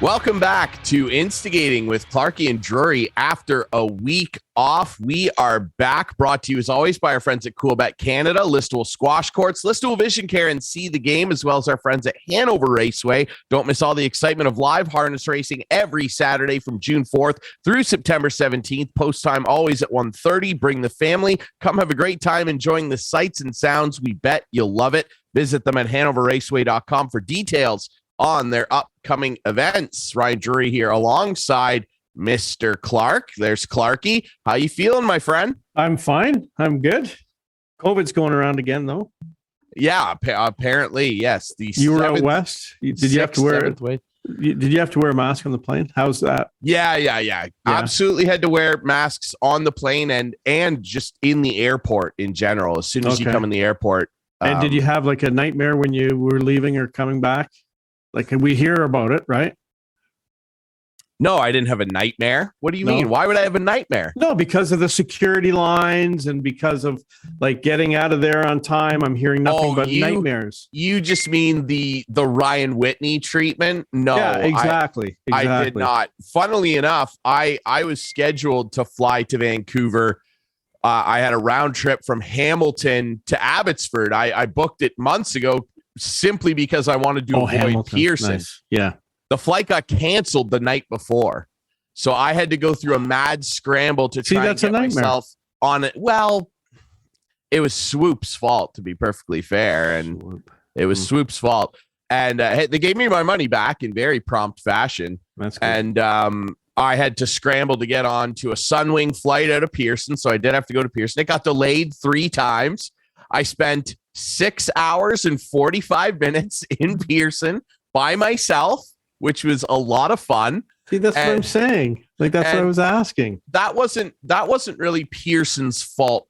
Welcome back to Instigating with Clarkie and Drury. After a week off, we are back, brought to you as always by our friends at Cool Bet Canada, Listowel Squash Courts, Listowel Vision Care, and See the Game, as well as our friends at Hanover Raceway. Don't miss all the excitement of live harness racing every Saturday from June 4th through September 17th. Post time always at 1:30. Bring the family. Come have a great time enjoying the sights and sounds. We bet you'll love it. Visit them at hanoverraceway.com for details on their upcoming events. Ryan Drury here alongside Mr. Clark. There's Clarkie. How you feeling, my friend? I'm fine. I'm good. COVID's going around again, though. Yeah, apparently, yes. You were out west. Did you have to wear a mask on the plane? How's that? Yeah. Absolutely had to wear masks on the plane and just in the airport in general. As soon as you come in the airport. And did you have like a nightmare when you were leaving or coming back? Like we hear about it, right? No, I didn't have a nightmare. What do you mean? Why would I have a nightmare? No, because of the security lines and because of like getting out of there on time. I'm hearing nothing but nightmares. You just mean the Ryan Whitney treatment? No, yeah, exactly. I did not. Funnily enough, I was scheduled to fly to Vancouver. I had a round trip from Hamilton to Abbotsford. I booked it months ago simply because I wanted to avoid Hamilton. Pearson. Nice. Yeah. The flight got canceled the night before. So I had to go through a mad scramble to try and get myself on it. Well, it was Swoop's fault, to be perfectly fair. And it was Swoop's fault. And they gave me my money back in very prompt fashion. That's good. And I had to scramble to get on to a Sunwing flight out of Pearson. So I did have to go to Pearson. It got delayed 3 times. I spent 6 hours and 45 minutes in Pearson by myself, which was a lot of fun. See, that's what I'm saying. Like, that's what I was asking. That wasn't really Pearson's fault,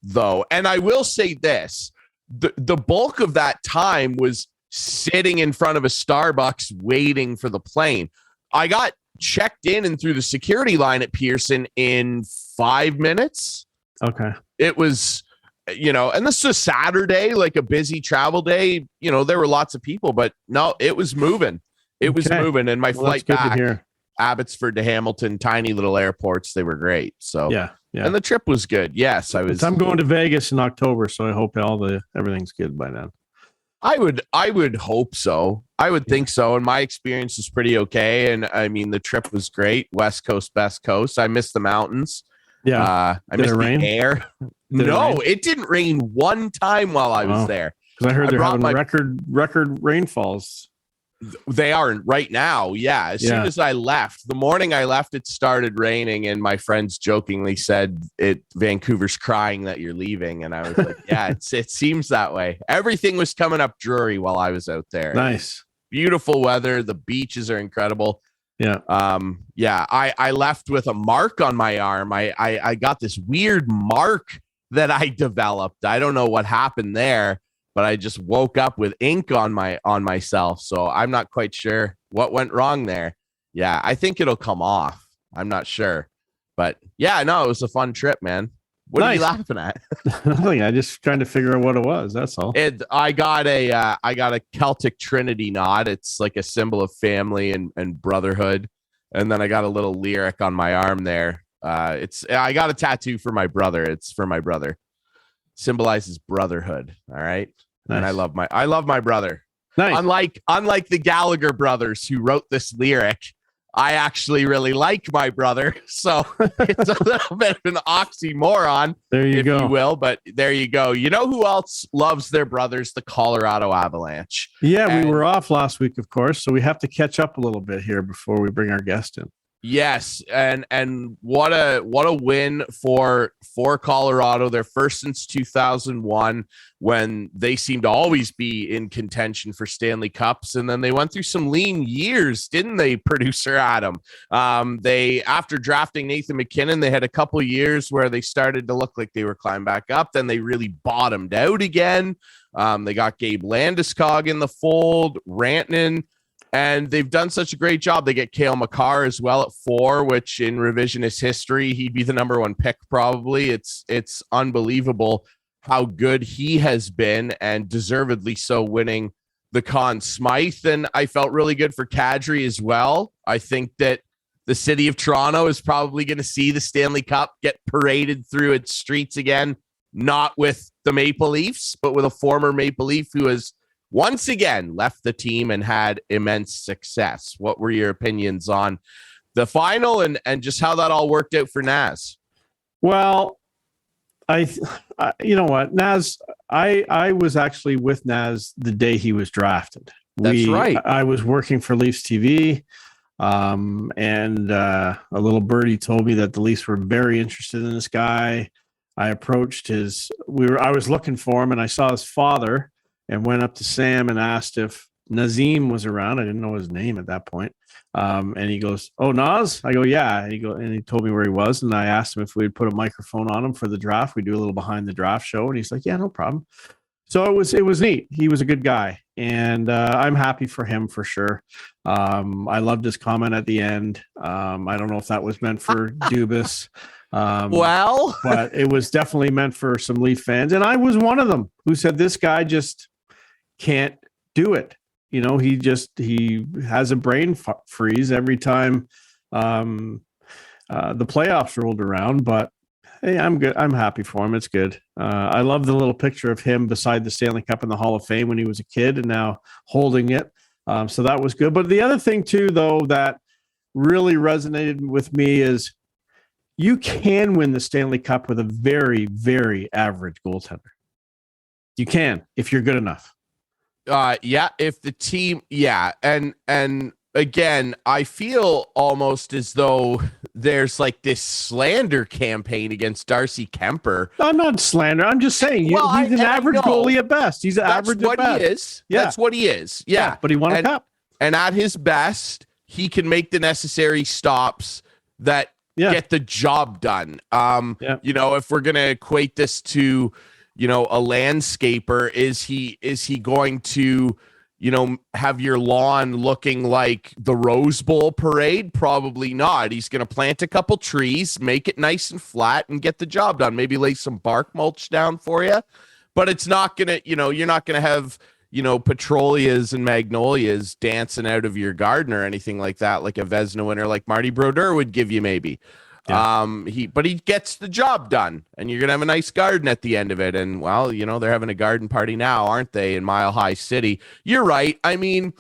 though. And I will say this, the bulk of that time was sitting in front of a Starbucks waiting for the plane. I got checked in and through the security line at Pearson in 5 minutes. Okay. It was... and this is a Saturday, like a busy travel day. There were lots of people, but no, it was moving. It was moving. And my flight back, Abbotsford to Hamilton, tiny little airports, they were great. So yeah. And the trip was good. Yes, I was. I'm going to Vegas in October, so I hope everything's good by then. I would hope so. I would think so. And my experience is pretty okay. And I mean, the trip was great. West Coast, best coast. I missed the mountains. Yeah. I missed the air. It didn't rain one time while I was there. Because I heard they're having record rainfalls. They are right now. Yeah. As soon as I left, the morning I left, it started raining. And my friends jokingly said, Vancouver's crying that you're leaving. And I was like, yeah, it seems that way. Everything was coming up Drury while I was out there. Nice. Beautiful weather. The beaches are incredible. Yeah. I left with a mark on my arm. I got this weird mark that I developed. I don't know what happened there, but I just woke up with ink on myself. So I'm not quite sure what went wrong there. Yeah, I think it'll come off. I'm not sure. But yeah, no, it was a fun trip, man. What are you laughing at? Nothing. I just trying to figure out what it was. That's all. I got a Celtic Trinity knot. It's like a symbol of family and brotherhood. And then I got a little lyric on my arm there. I got a tattoo for my brother. It's for my brother. Symbolizes brotherhood. All right. Nice. And I love my brother. Nice. Unlike the Gallagher brothers who wrote this lyric, I actually really like my brother. So it's a little bit of an oxymoron, if you will. But there you go. You know who else loves their brothers? The Colorado Avalanche. Yeah, we were off last week, of course. So we have to catch up a little bit here before we bring our guest in. Yes, and what a win for Colorado. Their first since 2001, when they seemed to always be in contention for Stanley Cups, and then they went through some lean years, didn't they, producer Adam? They, after drafting Nathan McKinnon, they had a couple years where they started to look like they were climbing back up. Then they really bottomed out again. They got Gabe Landeskog in the fold, Rantanen. And they've done such a great job. They get Cale Makar as well at 4, which in revisionist history, he'd be the number 1 pick probably. It's unbelievable how good he has been, and deservedly so, winning the Conn Smythe, and I felt really good for Kadri as well. I think that the city of Toronto is probably going to see the Stanley Cup get paraded through its streets again, not with the Maple Leafs, but with a former Maple Leaf who has once again left the team and had immense success. What were your opinions on the final and just how that all worked out for Naz? Well, I you know what, Naz, I was actually with Naz the day he was drafted. That's right. I was working for Leafs TV, and a little birdie told me that the Leafs were very interested in this guy. I approached I was looking for him, and I saw his father and went up to Sam and asked if Nazim was around. I didn't know his name at that point. And he goes, "Oh, Naz?" I go, "Yeah." And he told me where he was. And I asked him if we'd put a microphone on him for the draft. We do a little behind the draft show. And he's like, "Yeah, no problem." So it was neat. He was a good guy. And I'm happy for him for sure. I loved his comment at the end. I don't know if that was meant for Dubas. But it was definitely meant for some Leaf fans. And I was one of them who said, this guy just can't do it. You know, he has a brain freeze every time the playoffs rolled around. But hey, I'm good. I'm happy for him. It's good. I love the little picture of him beside the Stanley Cup in the Hall of Fame when he was a kid and now holding it. So that was good. But the other thing too, though, that really resonated with me is you can win the Stanley Cup with a very, very average goaltender. You can, if you're good enough. If the team, and again, I feel almost as though there's like this slander campaign against Darcy Kemper. I'm not slander. I'm just saying he's an average goalie at best. He's an average at best. He is. Yeah. That's what he is. Yeah. But he won a cup. And at his best, he can make the necessary stops that get the job done. You know, if we're going to equate this to, you know, a landscaper, is he going to, you know, have your lawn looking like the Rose Bowl parade? Probably not. He's going to plant a couple trees, make it nice and flat, and get the job done. Maybe lay some bark mulch down for you. But it's not going to, you know, you're not going to have, you know, petrolias and magnolias dancing out of your garden or anything like that, like a Vezina winner like Marty Brodeur would give you maybe. Yeah. He gets the job done, and you're gonna have a nice garden at the end of it. And well, you know, they're having a garden party now, aren't they, in Mile High City? You're right. I mean,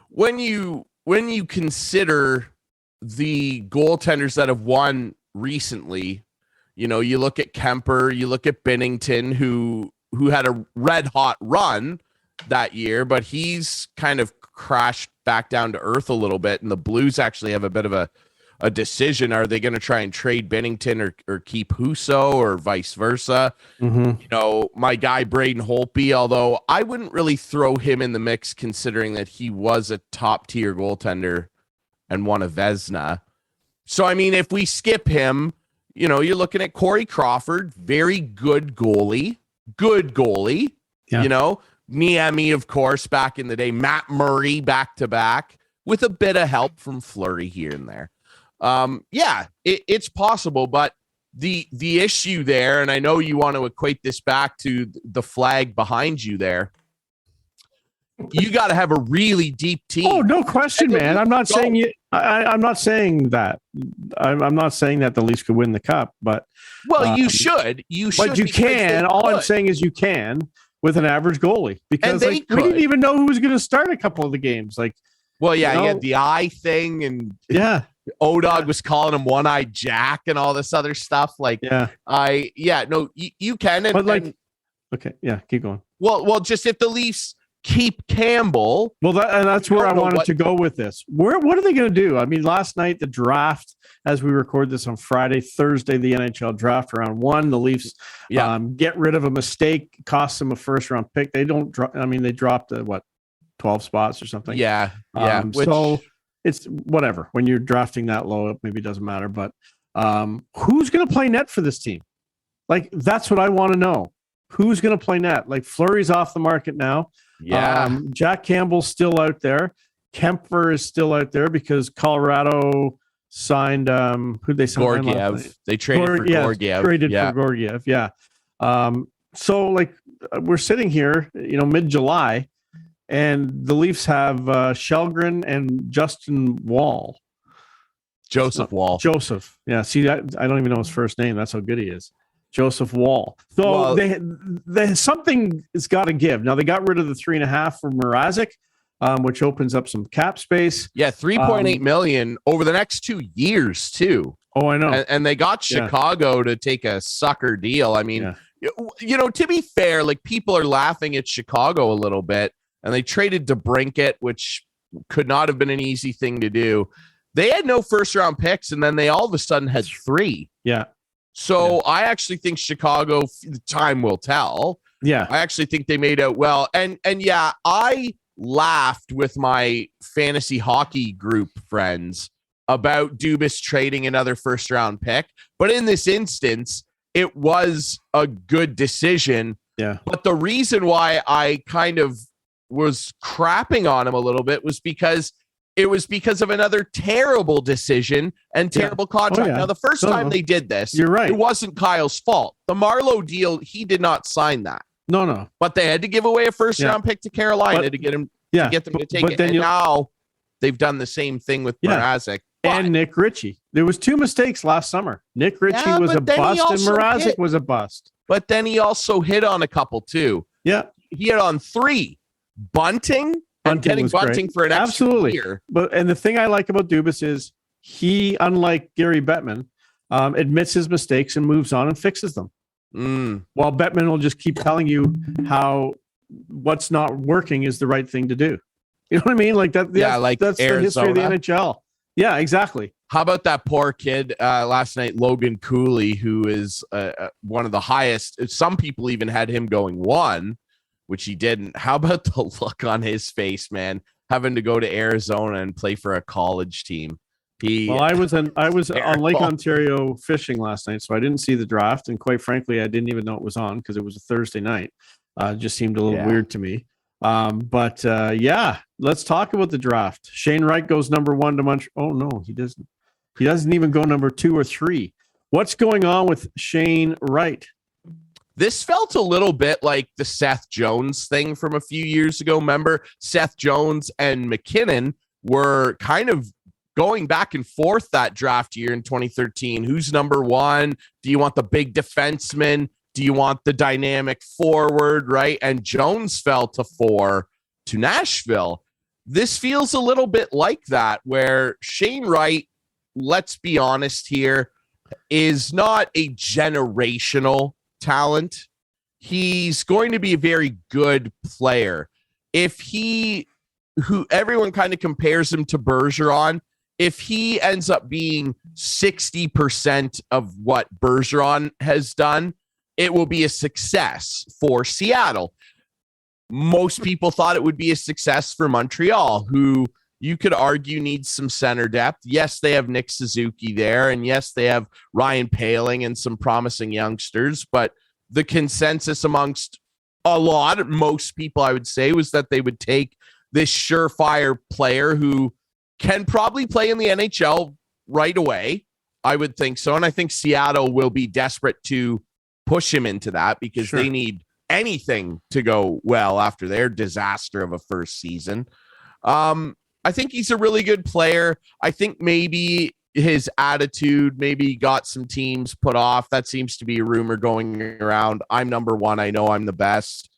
when you consider the goaltenders that have won recently, you know, you look at Kemper, you look at Binnington, who had a red hot run that year, but he's kind of crashed back down to earth a little bit, and the Blues actually have a bit of a decision. Are they going to try and trade Binnington or keep Husso or vice versa? Mm-hmm. You know, my guy Braden Holtby, although I wouldn't really throw him in the mix considering that he was a top tier goaltender and won a Vezina. So, I mean, if we skip him, you know, you're looking at Corey Crawford, very good goalie, you know, Niemi, of course, back in the day, Matt Murray back to back with a bit of help from Fleury here and there. It's possible, but the issue there, and I know you want to equate this back to the flag behind you there, you got to have a really deep team. Oh, no question, man. I'm not saying you. I'm not saying that. I'm not saying that the Leafs could win the cup, but you should. You should. But you can. All I'm saying is you can with an average goalie, because we didn't even know who was going to start a couple of the games. Like, well, you had the eye thing, and O-Dog was calling him One-Eyed Jack and all this other stuff. Like, you can. Keep going. Well, just if the Leafs keep Campbell. Well, that's where I wanted to go with this. What are they going to do? I mean, last night, the draft, as we record this on Friday, Thursday, the NHL draft round 1, the Leafs get rid of a mistake, cost them a first round pick. They don't drop. I mean, they dropped 12 spots or something. Yeah. So it's whatever. When you're drafting that low, it maybe doesn't matter. But who's going to play net for this team? Like, that's what I want to know. Who's going to play net? Like, Fleury's off the market now. Yeah. Jack Campbell's still out there. Kemper is still out there because Colorado signed who'd they sign? Gorgiev. They traded for Gorgiev. Traded for Gorgiev. Yeah. So like, we're sitting here, you know, mid-July, and the Leafs have Shelgren and Justin Wall. Joseph Wall. Joseph. Yeah. See, I don't even know his first name. That's how good he is. Joseph Wall. So they something has got to give. Now they got rid of the 3.5 for Mrazek, which opens up some cap space. Yeah, $3.8 million over the next 2 years too. Oh, I know. And they got Chicago to take a sucker deal. I mean, to be fair, like people are laughing at Chicago a little bit, and they traded DeBrincat, which could not have been an easy thing to do. They had no first round picks, and then they all of a sudden had 3. Yeah. So I actually think Chicago, time will tell. Yeah. I actually think they made out well. And yeah, I laughed with my fantasy hockey group friends about Dubas trading another first round pick. But in this instance, it was a good decision. Yeah. But the reason why I kind of was crapping on him a little bit was because of another terrible decision and terrible contract. Now, the first time they did this, you're right. It wasn't Kyle's fault. The Marleau deal, he did not sign that. No. But they had to give away a first round pick to Carolina to get him to get them to take it. And now they've done the same thing with Mrazek. And Nick Ritchie. There was 2 mistakes last summer. Nick Ritchie was a bust and Mrazek was a bust. But then he also hit on a couple too. Yeah. He hit on 3. Bunting and getting Bunting great. For an extra year. And the thing I like about Dubas is he, unlike Gary Bettman, admits his mistakes and moves on and fixes them. While Bettman will just keep telling you how what's not working is the right thing to do. You know what I mean? Like that. Yeah, like that's Arizona. The history of the NHL. Yeah, exactly. How about that poor kid last night, Logan Cooley, who is one of the highest. Some people even had him going 1, which he didn't. How about the look on his face, man, having to go to Arizona and play for a college team? I was on Lake Ontario fishing last night, so I didn't see the draft, and quite frankly, I didn't even know it was on because it was a Thursday night. It just seemed a little weird to me. But let's talk about the draft. Shane Wright goes number 1 to Montreal. Oh no, he doesn't. He doesn't even go number 2 or 3. What's going on with Shane Wright? This felt a little bit like the Seth Jones thing from a few years ago. Remember, Seth Jones and McKinnon were kind of going back and forth that draft year in 2013. Who's number 1? Do you want the big defenseman? Do you want the dynamic forward, right? And Jones fell to 4 to Nashville. This feels a little bit like that, where Shane Wright, let's be honest here, is not a generational talent. He's going to be a very good player. Who everyone kind of compares him to Bergeron, if he ends up being 60% of what Bergeron has done, it will be a success for Seattle. Most people thought it would be a success for Montreal, who you could argue needs some center depth. Yes, they have Nick Suzuki there, and yes, they have Ryan Poehling and some promising youngsters, but the consensus amongst most people, I would say, was that they would take this surefire player who can probably play in the NHL right away. I would think so. And I think Seattle will be desperate to push him into that because they need anything to go well after their disaster of a first season. I think he's a really good player. I think maybe his attitude maybe got some teams put off. That seems to be a rumor going around. I'm number 1. I know I'm the best.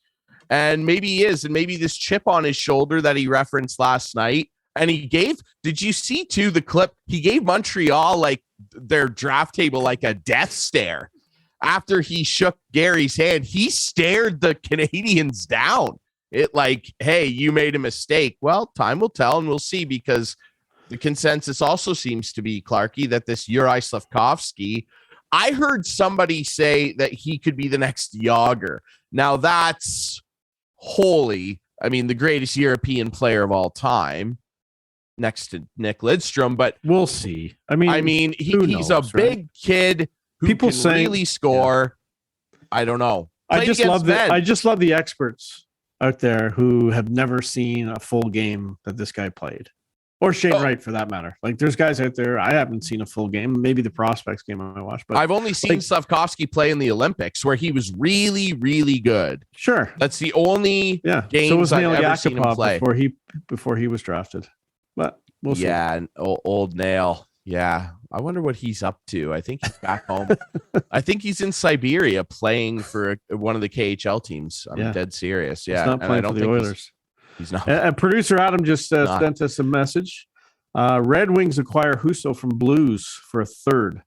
And maybe he is. And maybe this chip on his shoulder that he referenced last night. And did you see too the clip? He gave Montreal like their draft table like a death stare. After he shook Gary's hand, he stared the Canadians down. It like, hey, you made a mistake. Well, time will tell, and we'll see, because the consensus also seems to be, Clarky, that this Uri Slafkovsky, I heard somebody say that he could be the next Yager. Now that's the greatest European player of all time, next to Nick Lidstrom, but we'll see. He's a big kid who people can really score. I don't know. I just love the experts out there who have never seen a full game that this guy played. or Shane Wright for that matter. Like there's guys out there. I haven't seen a full game, maybe the prospects game I watched, but I've only seen Slavkovsky play in the Olympics where he was really, really good. Sure. That's the only games I've ever seen him play before he was drafted. But we'll see. Yeah, and old Nail. Yeah. I wonder what he's up to. I think he's back home. I think he's in Siberia playing for one of the KHL teams. I'm dead serious. Yeah. He's not playing for the Oilers. He's not. And producer Adam just sent us a message. Red Wings acquire Husso from Blues for a third.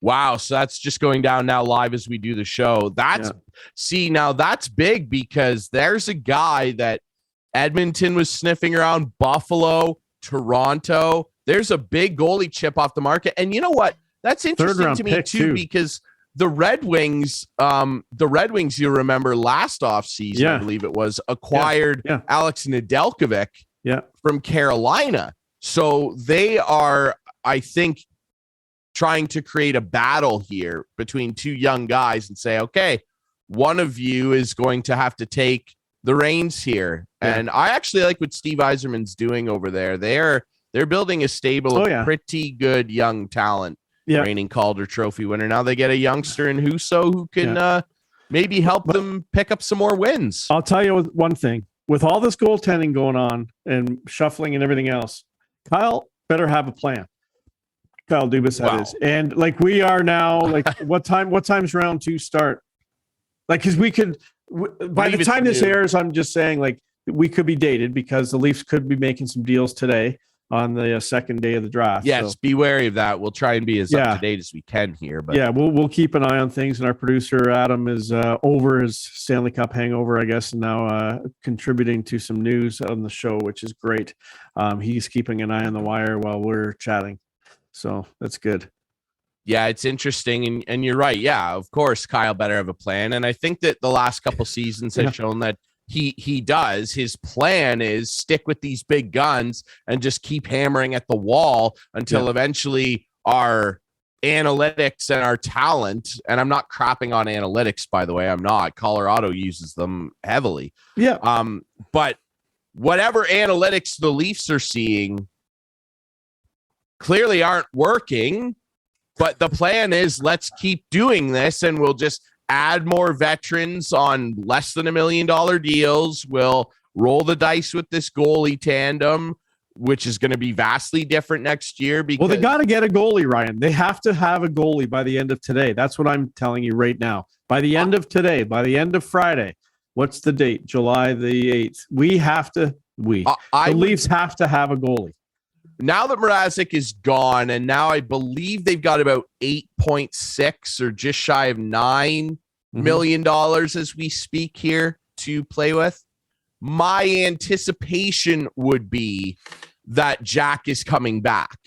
Wow. So that's just going down now live as we do the show. Now that's big because there's a guy that Edmonton was sniffing around, Buffalo, Toronto. There's a big goalie chip off the market. And you know what? That's interesting to me too, because the Red Wings, you remember last offseason, I believe it was, acquired Alex Nedeljkovic from Carolina. So they are, I think, trying to create a battle here between two young guys and say, okay, one of you is going to have to take the reins here. Yeah. And I actually like what Steve Yzerman's doing over there. They're building a stable of pretty good young talent. Reigning Calder Trophy winner. Now they get a youngster in Husso who can maybe help them pick up some more wins. I'll tell you one thing. With all this goaltending going on and shuffling and everything else, Kyle better have a plan. Kyle Dubas, that is. And like we are now, like what time's round 2 start? Like, because we could, by the time this airs, I'm just saying, like, we could be dated because the Leafs could be making some deals today on the second day of the draft. Yes, be wary of that. We'll try and be as up to date as we can here. But we'll keep an eye on things. And our producer Adam is over his Stanley Cup hangover, I guess, and now contributing to some news on the show, which is great. He's keeping an eye on the wire while we're chatting, so that's good. Yeah, it's interesting, and you're right. Yeah, of course, Kyle better have a plan, and I think that the last couple seasons have shown that. He does. His plan is stick with these big guns and just keep hammering at the wall until eventually our analytics and our talent, and I'm not crapping on analytics, by the way, I'm not. Colorado uses them heavily. Yeah. But whatever analytics the Leafs are seeing clearly aren't working, but the plan is let's keep doing this and we'll just add more veterans on less than $1 million deals. We'll roll the dice with this goalie tandem, which is going to be vastly different next year. Because they got to get a goalie, Ryan. They have to have a goalie by the end of today. That's what I'm telling you right now. By the end of today, by the end of Friday, what's the date? July the 8th. The Leafs have to have a goalie. Now that Mrazek is gone, and now I believe they've got about 8.6 or just shy of $9 million as we speak here to play with. My anticipation would be that Jack is coming back,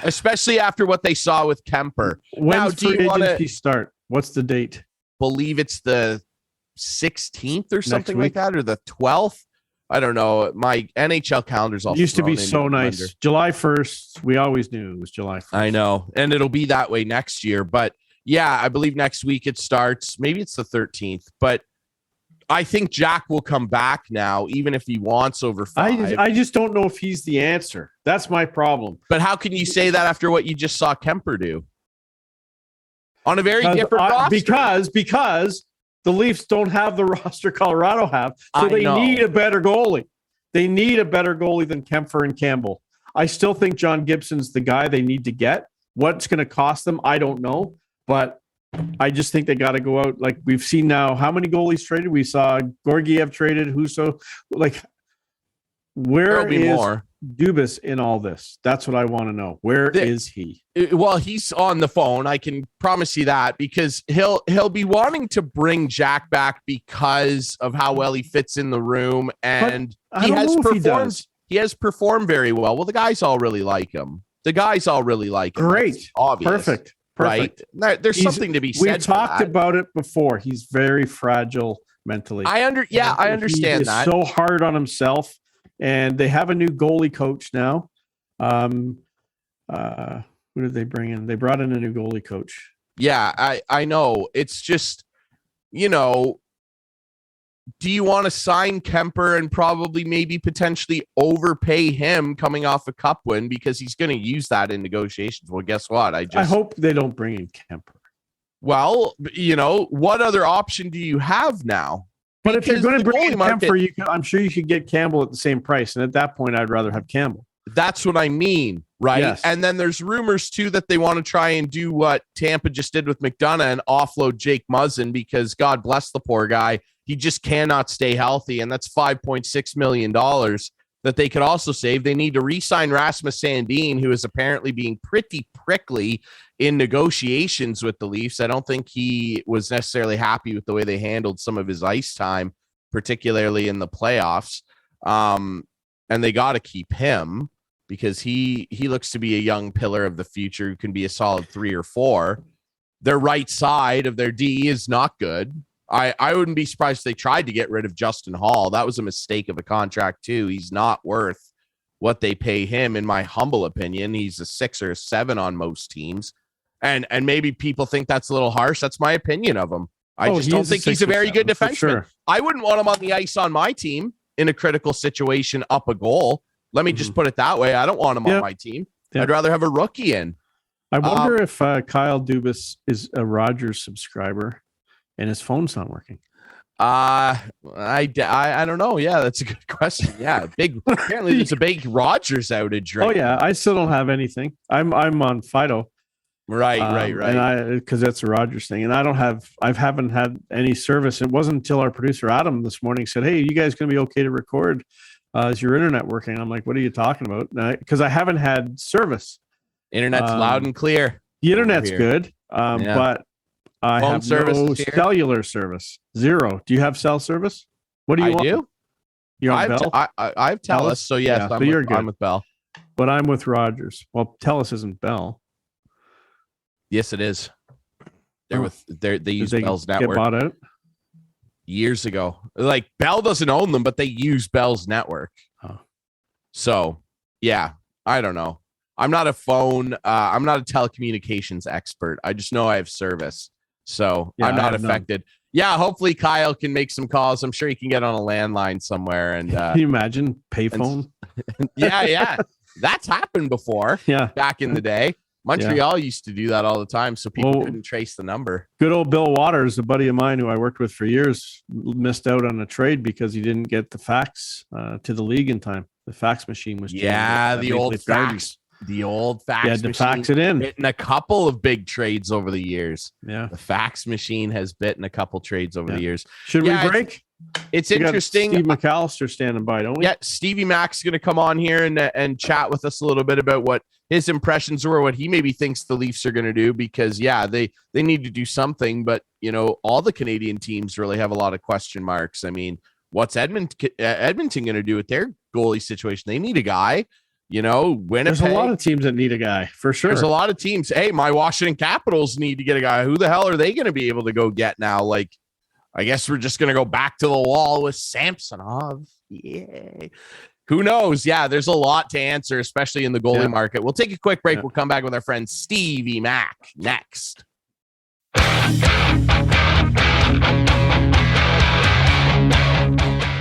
especially after what they saw with Kemper. When do you want to start? What's the date? Believe it's the 16th or something like that, or the 12th. I don't know. My NHL calendar's all used to be so nice. Blender. July 1st. We always knew it was July 1st. I know. And it'll be that way next year. But yeah, I believe next week it starts. Maybe it's the 13th. But I think Jack will come back now, even if he wants over 5. I just don't know if he's the answer. That's my problem. But how can you say that after what you just saw Kemper do? On a very different roster. Because the Leafs don't have the roster Colorado have, so they need a better goalie. They need a better goalie than Kemper and Campbell. I still think John Gibson's the guy they need to get. What's going to cost them, I don't know. But I just think they got to go out. Like we've seen now, how many goalies traded? We saw Georgiev traded, Husso. Like, where is more. Dubas in all this? That's what I want to know. Where is he? Well, he's on the phone. I can promise you that, because he'll be wanting to bring Jack back because of how well he fits in the room, and he has performed very well. Well, the guys all really like him. Great, obvious, perfect. Right? There's something to be said. We've talked about it before. He's very fragile mentally. I understand that. He's so hard on himself. And they have a new goalie coach now. Who did they bring in? They brought in a new goalie coach. Yeah, I know. It's just, do you want to sign Kemper and probably maybe potentially overpay him coming off a cup win because he's going to use that in negotiations? Well, guess what? I hope they don't bring in Kemper. Well, what other option do you have now? But if you're going to bring in Kemper, I'm sure you could get Campbell at the same price. And at that point, I'd rather have Campbell. That's what I mean, right? Yes. And then there's rumors, too, that they want to try and do what Tampa just did with McDonough and offload Jake Muzzin because, God bless the poor guy, he just cannot stay healthy. And that's $5.6 million that they could also save. They need to re-sign Rasmus Sandin, who is apparently being pretty prickly in negotiations with the Leafs. I don't think he was necessarily happy with the way they handled some of his ice time, particularly in the playoffs. And they got to keep him because he looks to be a young pillar of the future who can be a solid 3 or 4. Their right side of their D is not good. I wouldn't be surprised if they tried to get rid of Justin Hall. That was a mistake of a contract, too. He's not worth what they pay him, in my humble opinion. He's a 6 or a 7 on most teams. And maybe people think that's a little harsh. That's my opinion of him. I just don't think he's a very good defenseman. Sure. I wouldn't want him on the ice on my team in a critical situation up a goal. Let me just put it that way. I don't want him on my team. I'd rather have a rookie in. I wonder if Kyle Dubas is a Rogers subscriber and his phone's not working. I don't know. Yeah, that's a good question. Yeah, apparently there's a big Rogers outage, right? Oh yeah, I still don't have anything. I'm on Fido. Right. And because that's a Rogers thing, and I haven't had any service. It wasn't until our producer Adam this morning said, "Hey, you guys going to be okay to record? Is your internet working?" I'm like, "What are you talking about?" Because I haven't had service. Internet's loud and clear. The internet's good, but I have no cellular service. Zero. Do you have cell service? What do you want? Do. You're on Bell? I have TELUS, so yes, I'm with Bell. But I'm with Rogers. Well, TELUS isn't Bell. Yes, it is. They use Bell's network. Get bought out years ago. Like Bell doesn't own them, but they use Bell's network. Oh. So yeah, I don't know. I'm not a telecommunications expert. I just know I have service. So I'm not affected. None. Yeah, hopefully Kyle can make some calls. I'm sure he can get on a landline somewhere. And can you imagine payphone? Yeah. That's happened before. Yeah. Back in the day. Montreal used to do that all the time, so people couldn't trace the number. Good old Bill Waters, a buddy of mine who I worked with for years, missed out on a trade because he didn't get the fax to the league in time. The fax machine was the old fax. The old fax machine. Yeah, to fax it in. Bitten a couple of big trades over the years. Yeah. The fax machine has bitten a couple trades over the years. Should we break? It's interesting. Steve McAllister standing by, don't we? Yeah, Stevie Mac's going to come on here and chat with us a little bit about what his impressions were, what he maybe thinks the Leafs are going to do, because they need to do something, but all the Canadian teams really have a lot of question marks. I mean, what's Edmonton going to do with their goalie situation? They need a guy. Winnipeg. There's a lot of teams that need a guy, for sure. There's a lot of teams. Hey, my Washington Capitals need to get a guy. Who the hell are they going to be able to go get now? Like, I guess we're just going to go back to the wall with Samsonov. Yeah. Who knows? Yeah, there's a lot to answer, especially in the goalie market. We'll take a quick break. We'll come back with our friend Stevie Mac next.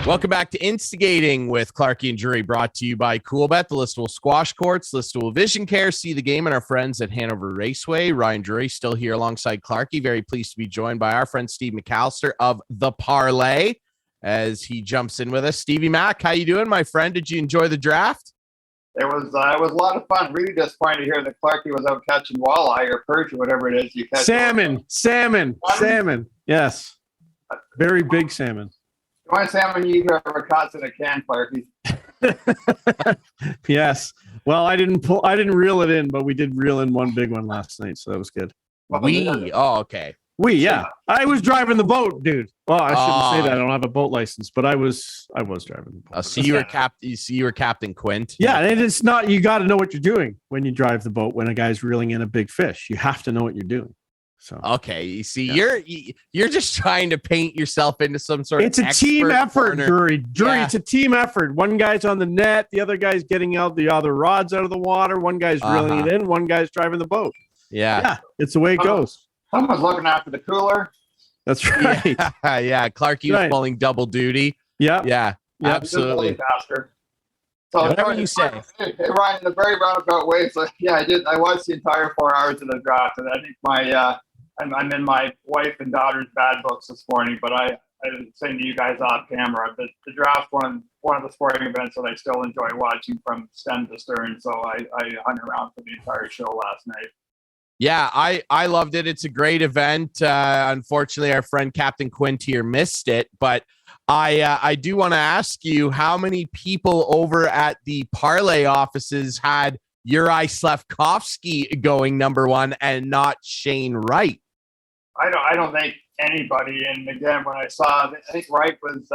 Welcome back to Instigating with Clarkie and Jury, brought to you by CoolBet, the listable squash courts, listable vision care. See the game and our friends at Hanover Raceway. Ryan Jury still here alongside Clarkie. Very pleased to be joined by our friend Steve McAllister of the Parleh as he jumps in with us. Stevie Mac, how you doing, my friend? Did you enjoy the draft? It was a lot of fun. Really disappointed to hear that Clarkie was out catching walleye or perch or whatever it is you catch. Salmon. Yes, very big salmon. The only salmon you ever caught in a can, Clarkie. Yes. Well, I didn't reel it in, but we did reel in one big one last night, so that was good. Okay. I was driving the boat, dude. Well, I shouldn't say that. I don't have a boat license, but I was driving the boat. So you were Captain Quint. Yeah, and it's not. You got to know what you're doing when you drive the boat. When a guy's reeling in a big fish, you have to know what you're doing. So okay, you see, you're just trying to paint yourself into some sort of. It's a team effort, Jury. Yeah. It's a team effort. One guy's on the net, the other guy's getting out the other rods out of the water. One guy's reeling it in. One guy's driving the boat. Yeah, it's the way it goes. Someone's looking after the cooler. That's right. Yeah, Clarkie was pulling double duty. Yeah. Yeah, absolutely. Faster. So whatever you say. Hey, Ryan, in a very roundabout way. So yeah, I did. I watched the entire 4 hours of the draft, and I think I'm in my wife and daughter's bad books this morning. But I was saying to you guys off camera, the draft one of the sporting events that I still enjoy watching from stem to stern. So I hung around for the entire show last night. Yeah, I loved it. It's a great event. Unfortunately, our friend Captain Quint here missed it, but I do want to ask you how many people over at the Parleh offices had Uri Slafkovsky going number one and not Shane Wright? I don't think anybody. And again, when I saw, I think Wright was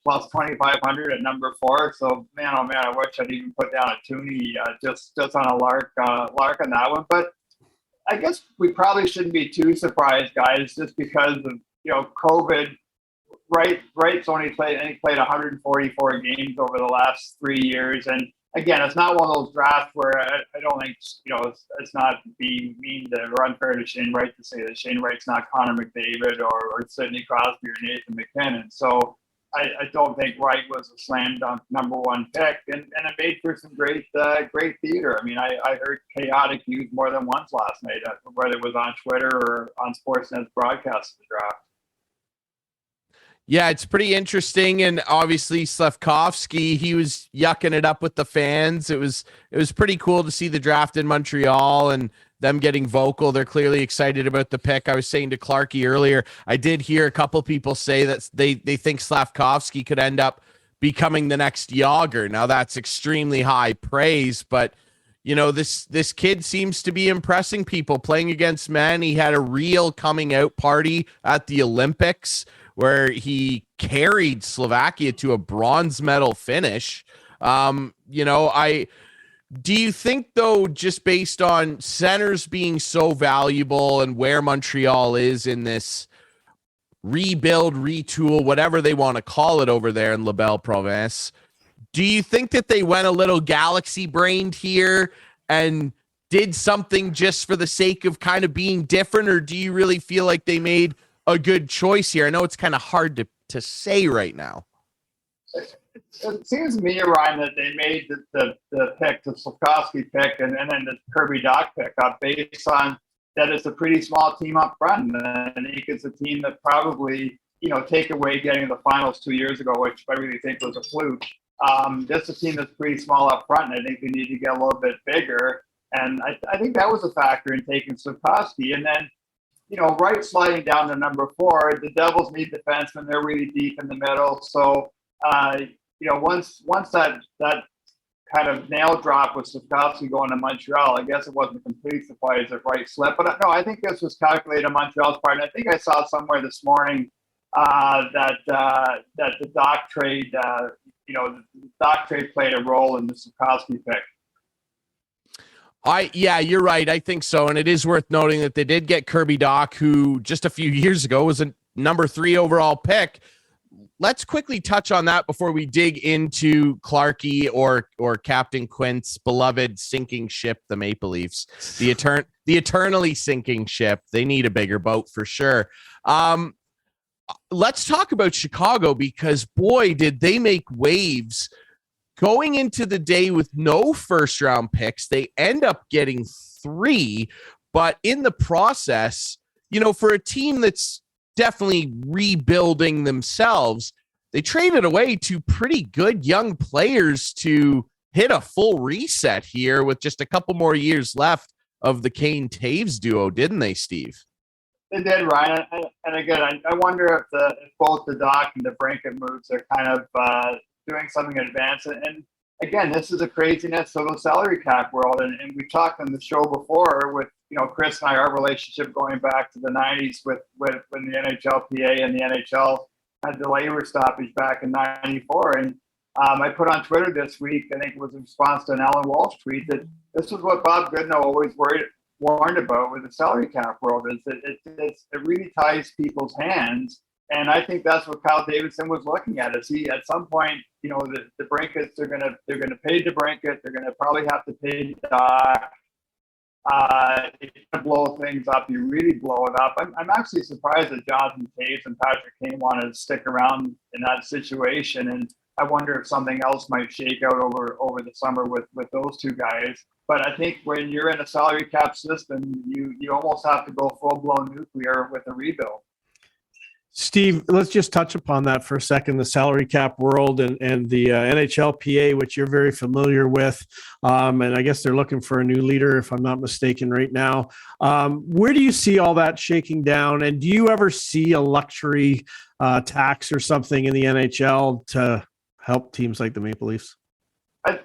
plus 2,500 at number 4. So man, oh man, I wish I'd even put down a toonie just on a lark on that one. But I guess we probably shouldn't be too surprised, guys, just because of COVID. Wright's only played 144 games over the last 3 years, and again, it's not one of those drafts where I don't think it's not being mean or unfair to Shane Wright to say that Shane Wright's not Connor McDavid or Sidney Crosby or Nathan McKinnon. So I don't think Wright was a slam dunk number 1 pick, and it made for some great theater. I mean, I heard chaotic used more than once last night, whether it was on Twitter or on Sportsnet's broadcast of the draft. Yeah, it's pretty interesting, and obviously Slafkovsky, he was yucking it up with the fans. It was pretty cool to see the draft in Montreal and them getting vocal. They're clearly excited about the pick. I was saying to Clarkie earlier, I did hear a couple people say that they think Slafkovsky could end up becoming the next Yager. Now that's extremely high praise, but this kid seems to be impressing people playing against men. He had a real coming out party at the Olympics where he carried Slovakia to a bronze medal finish. Do you think, though, just based on centers being so valuable and where Montreal is in this rebuild, retool, whatever they want to call it over there in La Belle Province, do you think that they went a little galaxy-brained here and did something just for the sake of kind of being different, or do you really feel like they made a good choice here? I know it's kind of hard to say right now. It seems to me, Ryan, that they made the pick, the Slafkovsky pick, and then the Kirby Dach pick up based on that it's a pretty small team up front. And I think it's a team that probably, take away getting to the finals 2 years ago, which I really think was a fluke. Just a team that's pretty small up front, and I think they need to get a little bit bigger. And I think that was a factor in taking Slafkovsky. And then, Wright sliding down to number 4. The Devils need defensemen; they're really deep in the middle. So, once that kind of nail drop with Slafkovsky going to Montreal, I guess it wasn't a complete surprise that Wright slipped. But no, I think this was calculated on Montreal's part. And I think I saw somewhere this morning that the Dach trade, the Dach trade played a role in the Slafkovsky pick. Yeah, you're right. I think so. And it is worth noting that they did get Kirby Dach, who just a few years ago was a number 3 overall pick. Let's quickly touch on that before we dig into Clarkie or Captain Quint's beloved sinking ship, the Maple Leafs, the eternally sinking ship. They need a bigger boat for sure. Let's talk about Chicago, because boy, did they make waves. Going into the day with no first-round picks, they end up getting 3, but in the process, for a team that's definitely rebuilding themselves, they traded away 2 pretty good young players to hit a full reset here with just a couple more years left of the Kane-Taves duo, didn't they, Steve? They did, Ryan. And again, I wonder if both the Dach and the Brinket moves are kind of doing something in advance. And again, this is a craziness of the salary cap world. And we talked on the show before with, Chris and I, our relationship going back to the 90s with when the NHLPA and the NHL had the labor stoppage back in 94. And I put on Twitter this week, I think it was in response to an Alan Walsh tweet, that this is what Bob Goodenow always warned about with the salary cap world, is that it really ties people's hands. And I think that's what Kyle Davidson was looking at. Is he at some point, the Brinkets they're gonna pay DeBrincat, they're gonna probably have to pay Dach, If you blow things up, you really blow it up. I'm actually surprised that Jonathan Taves and Patrick Kane wanted to stick around in that situation, and I wonder if something else might shake out over the summer with those two guys. But I think when you're in a salary cap system, you almost have to go full blown nuclear with a rebuild. Steve, let's just touch upon that for a second, the salary cap world and the NHLPA, which you're very familiar with. And I guess they're looking for a new leader, if I'm not mistaken, right now. Where do you see all that shaking down? And do you ever see a luxury tax or something in the NHL to help teams like the Maple Leafs?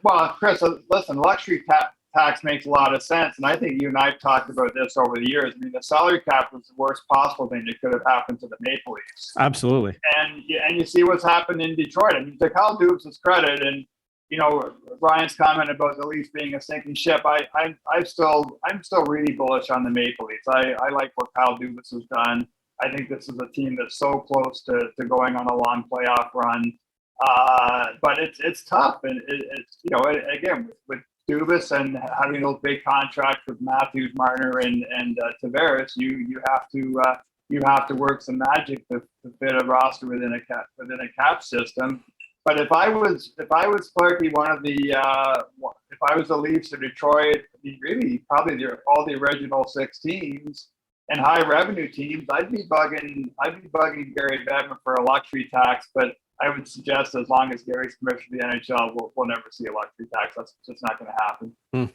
Well, Chris, listen, luxury tax makes a lot of sense. And I think you and I have talked about this over the years. I mean, the salary cap was the worst possible thing that could have happened to the Maple Leafs. Absolutely. And you see what's happened in Detroit. I mean, to Kyle Dubas' credit, and, you know, Ryan's comment about the Leafs being a sinking ship, I'm still really bullish on the Maple Leafs. I like what Kyle Dubas has done. I think this is a team that's so close to going on a long playoff run. But it's tough. And it's, you know, again, with Dubas and having those big contracts with Matthews, Marner, and Tavares, you have to work some magic to fit a roster within a cap system. But if I was Clarky, if I was the Leafs or Detroit, really probably all the original 6 teams and high revenue teams, I'd be bugging Gary Bettman for a luxury tax. But I would suggest as long as Gary's commissioner of the NHL, we'll never see a luxury tax. That's just not going to happen.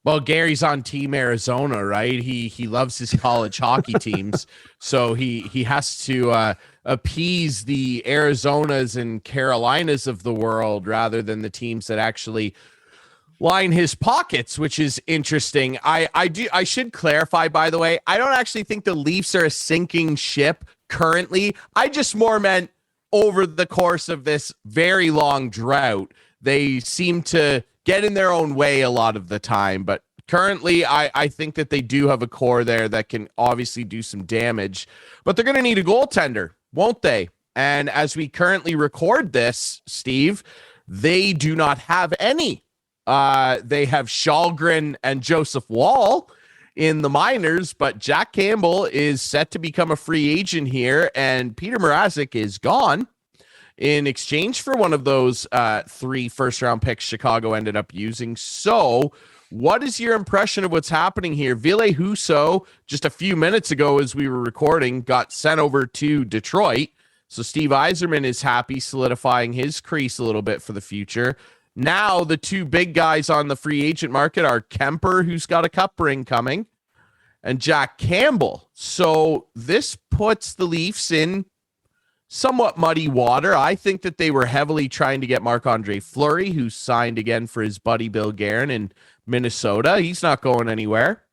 Well, Gary's on Team Arizona, right? He loves his college hockey teams, so he has to appease the Arizonas and Carolinas of the world rather than the teams that actually line his pockets, which is interesting. I should clarify, by the way, I don't actually think the Leafs are a sinking ship currently. I just more meant over the course of this very long drought, they seem to get in their own way a lot of the time. But currently, I think that they do have a core there that can obviously do some damage. But they're going to need a goaltender, won't they? And as we currently record this, Steve, they do not have any. They have Shalgren and Joseph Wall in the minors, but Jack Campbell is set to become a free agent here, and Peter Mrazek is gone in exchange for one of those 3 first-round picks Chicago ended up using. So what is your impression of what's happening here? Ville Husso, just a few minutes ago as we were recording, got sent over to Detroit. So Steve Yzerman is happy, solidifying his crease a little bit for the future. Now the 2 big guys on the free agent market are Kemper, who's got a cup ring coming, and Jack Campbell. So this puts the Leafs in somewhat muddy water. I think that they were heavily trying to get Marc-Andre Fleury, who signed again for his buddy Bill Guerin in Minnesota. He's not going anywhere.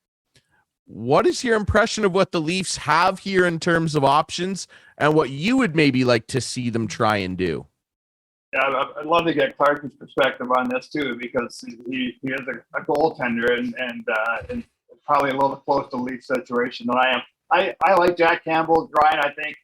What is your impression of what the Leafs have here in terms of options and what you would maybe like to see them try and do? Yeah, I'd love to get Clark's perspective on this too, because he is a goaltender and probably a little close to the Leaf situation than I am. I like Jack Campbell. Ryan, I think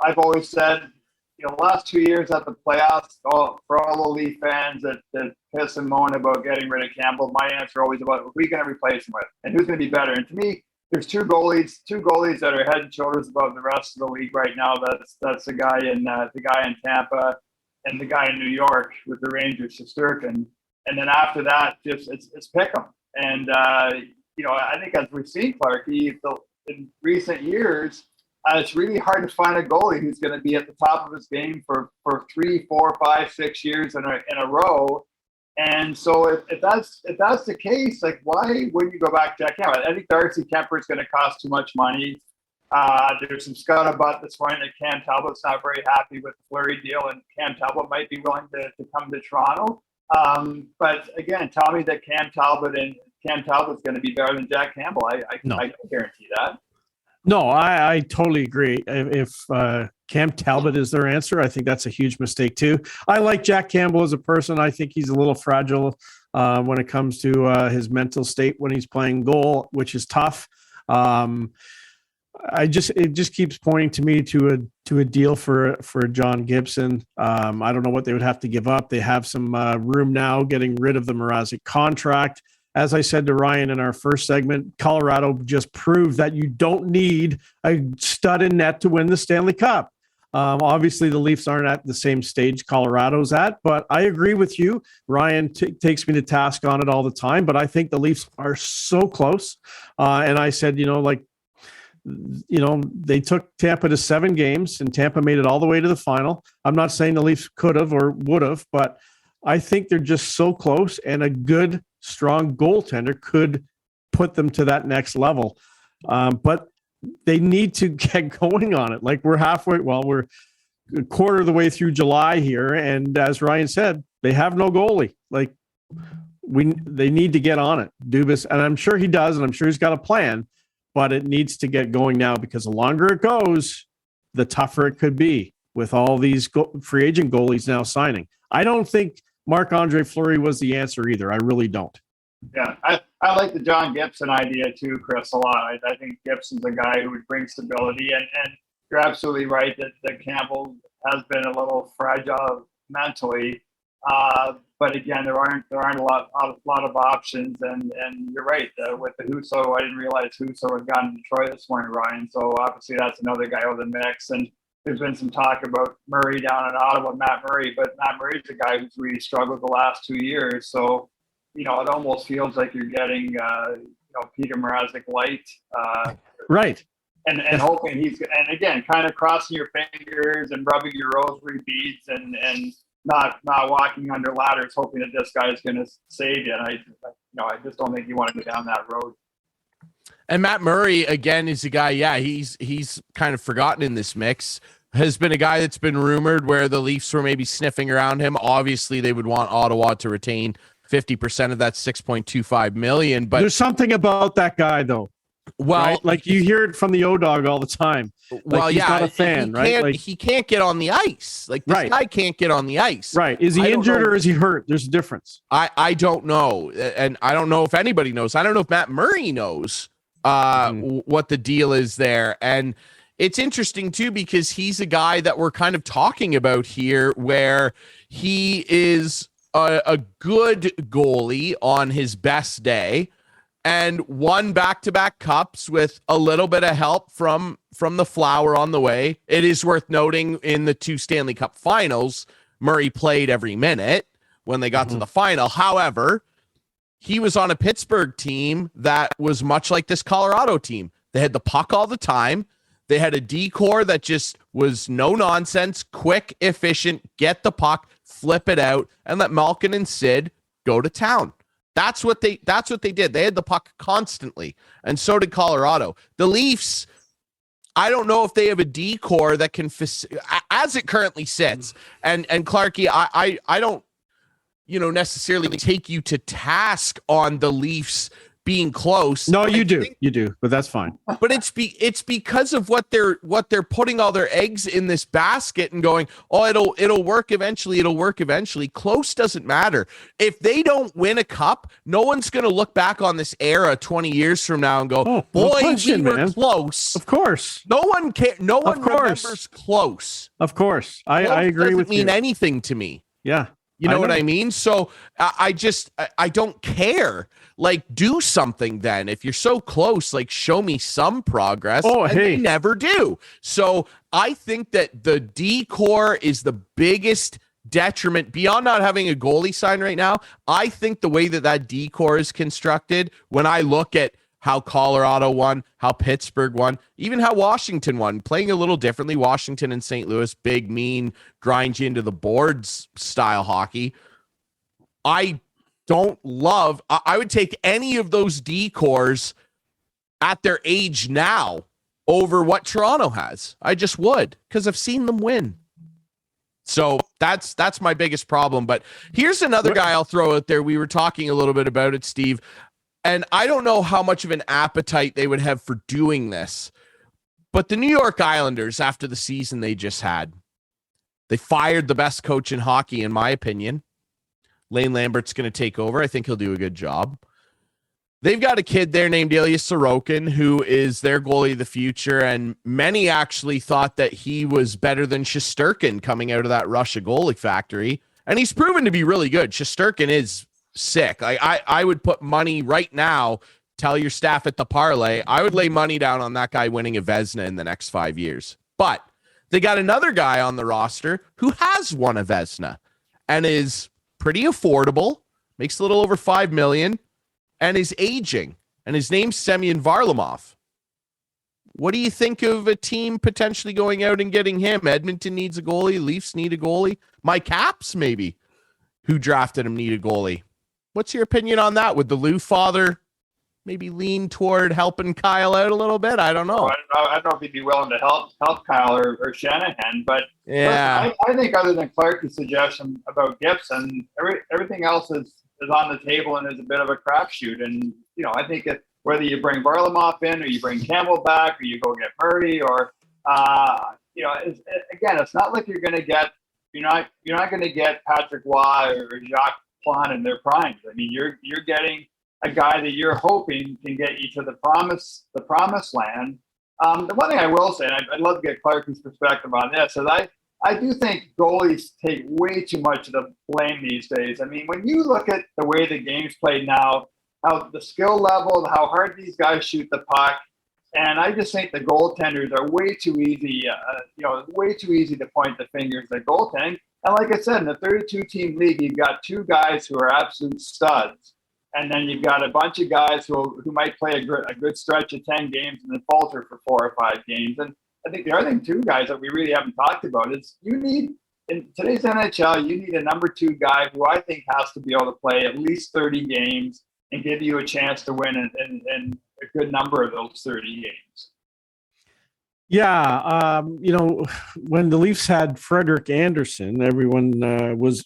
I've always said, you know, the last 2 years at the playoffs, for all the Leaf fans that piss and moan about getting rid of Campbell, my answer always about who are we going to replace him with and who's going to be better. And to me, there's two goalies that are head and shoulders above the rest of the league right now. That's the guy in Tampa and the guy in New York with the Rangers, Shesterkin. And then after that, just it's pick 'em. And you know, I think as we've seen, Clarky, in recent years, it's really hard to find a goalie who's going to be at the top of his game for 3, 4, 5, 6 years in a row. And so if that's the case, like, why wouldn't you go back to Jack Campbell? I think Darcy Kemper is going to cost too much money. There's some scuttlebutt this morning that Cam Talbot's not very happy with the Fleury deal, and Cam Talbot might be willing to come to Toronto. But again, tell me that Cam Talbot's going to be better than Jack Campbell. I can guarantee that. No, I totally agree. If Cam Talbot is their answer, I think that's a huge mistake too. I like Jack Campbell as a person. I think he's a little fragile when it comes to his mental state when he's playing goal, which is tough. It just keeps pointing to me to a deal for John Gibson. I don't know what they would have to give up. They have some room now getting rid of the Mrazek contract. as I said to Ryan in our first segment, Colorado just proved that you don't need a stud in net to win the Stanley Cup. Obviously, the Leafs aren't at the same stage Colorado's at, but I agree with you. Ryan takes me to task on it all the time, but I think the Leafs are so close. And I said, they took Tampa to 7 games, and Tampa made it all the way to the final. I'm not saying the Leafs could have or would have, but I think they're just so close, and a good, strong goaltender could put them to that next level. But they need to get going on it. Like, we're we're a quarter of the way through July here, and as Ryan said, they have no goalie. Like, they need to get on it. Dubas, and I'm sure he does, and I'm sure he's got a plan, but it needs to get going now, because the longer it goes, the tougher it could be with all these free agent goalies now signing. I don't think Marc-Andre Fleury was the answer either. I really don't. Yeah, I like the John Gibson idea too, Chris, a lot. I think Gibson's a guy who would bring stability, and you're absolutely right that Campbell has been a little fragile mentally. But again, there aren't a lot of options, and you're right with the Husso. I didn't realize Husso had gone to Detroit this morning, Ryan. So obviously that's another guy out of the mix. And there's been some talk about Murray down in Ottawa, Matt Murray, but Matt Murray's a guy who's really struggled the last 2 years. So it almost feels like you're getting Peter Mrazek light, right? And hoping and again, kind of crossing your fingers and rubbing your rosary beads and not walking under ladders, hoping that this guy is going to save you. And I just don't think you want to go down that road. And Matt Murray, again, is a guy, he's kind of forgotten in this mix, has been a guy that's been rumored where the Leafs were maybe sniffing around him. Obviously, they would want Ottawa to retain 50% of that $6.25 million. But there's something about that guy, though. Well, right? Like, you hear it from the O-Dog all the time. Like, he's not a fan, right? Like, he can't get on the ice. Like, this guy can't get on the ice. Right. Is he injured or is he hurt? There's a difference. I don't know. And I don't know if anybody knows. I don't know if Matt Murray knows what the deal is there. And it's interesting, too, because he's a guy that we're kind of talking about here, where he is a good goalie on his best day, and won back-to-back cups with a little bit of help from the Flower on the way. It is worth noting, in the 2 Stanley Cup finals, Murray played every minute when they got to the final. However, he was on a Pittsburgh team that was much like this Colorado team. They had the puck all the time. They had a D-core that just was no nonsense, quick, efficient, get the puck, flip it out, and let Malkin and Sid go to town. That's what they did. They had the puck constantly, and so did Colorado. The Leafs, I don't know if they have a D-core that can, as it currently sits. And Clarky, I don't, necessarily take you to task on the Leafs being close. No, you do, but that's fine. But it's because of what they're putting all their eggs in this basket and going, oh, it'll work eventually. It'll work eventually. Close doesn't matter. If they don't win a cup, no one's going to look back on this era 20 years from now and go, we were close. Of course. No one can. No one remembers close. Of course. I agree with you. Doesn't mean anything to me. Yeah. You know what I mean? So I don't care. Like, do something then. If you're so close, like, show me some progress. Oh, and they never do. So I think that the D-core is the biggest detriment beyond not having a goalie sign right now. I think the way that D-core is constructed, when I look at how Colorado won, how Pittsburgh won, even how Washington won, playing a little differently. Washington and St. Louis, big, mean, grind you into the boards style hockey. I don't love, I would take any of those D-cores at their age now over what Toronto has. I just would, because I've seen them win. So that's my biggest problem. But here's another guy I'll throw out there. We were talking a little bit about it, Steve. And I don't know how much of an appetite they would have for doing this, but the New York Islanders, after the season they just had, they fired the best coach in hockey, in my opinion. Lane Lambert's going to take over. I think he'll do a good job. They've got a kid there named Ilya Sorokin, who is their goalie of the future, and many actually thought that he was better than Shesterkin coming out of that Russia goalie factory, and he's proven to be really good. Shesterkin is sick. Like I would put money right now. Tell your staff at the Parleh, I would lay money down on that guy winning a Vezina in the next 5 years. But they got another guy on the roster who has won a Vezina and is pretty affordable, makes a little over $5 million, and is aging. And his name's Semyon Varlamov. What do you think of a team potentially going out and getting him? Edmonton needs a goalie. Leafs need a goalie. My Caps, maybe, who drafted him, need a goalie. What's your opinion on that? Would the Lou father maybe lean toward helping Kyle out a little bit? I don't know. I don't know if he'd be willing to help Kyle or Shanahan, but yeah, I think other than Clark's suggestion about Gibson, everything else is on the table and is a bit of a crapshoot. And I think whether you bring Varlamov in or you bring Campbell back or you go get Murray or it's not like you're not going to get Patrick Waugh or Jacques Plante in their primes. I mean, you're getting a guy that you're hoping can get you to the promised land. The one thing I will say, and I'd love to get Clark's perspective on this, is I do think goalies take way too much of the blame these days. I mean, when you look at the way the game's played now, how the skill level, how hard these guys shoot the puck, and I just think the goaltenders are way too easy. Way too easy to point the fingers at goaltending. And like I said, in the 32-team league, you've got two guys who are absolute studs. And then you've got a bunch of guys who might play a good stretch of 10 games and then falter for 4 or 5 games. And I think the other thing, too, guys, that we really haven't talked about is in today's NHL, you need a number 2 guy who I think has to be able to play at least 30 games and give you a chance to win in a good number of those 30 games. Yeah, when the Leafs had Frederik Andersen, everyone was,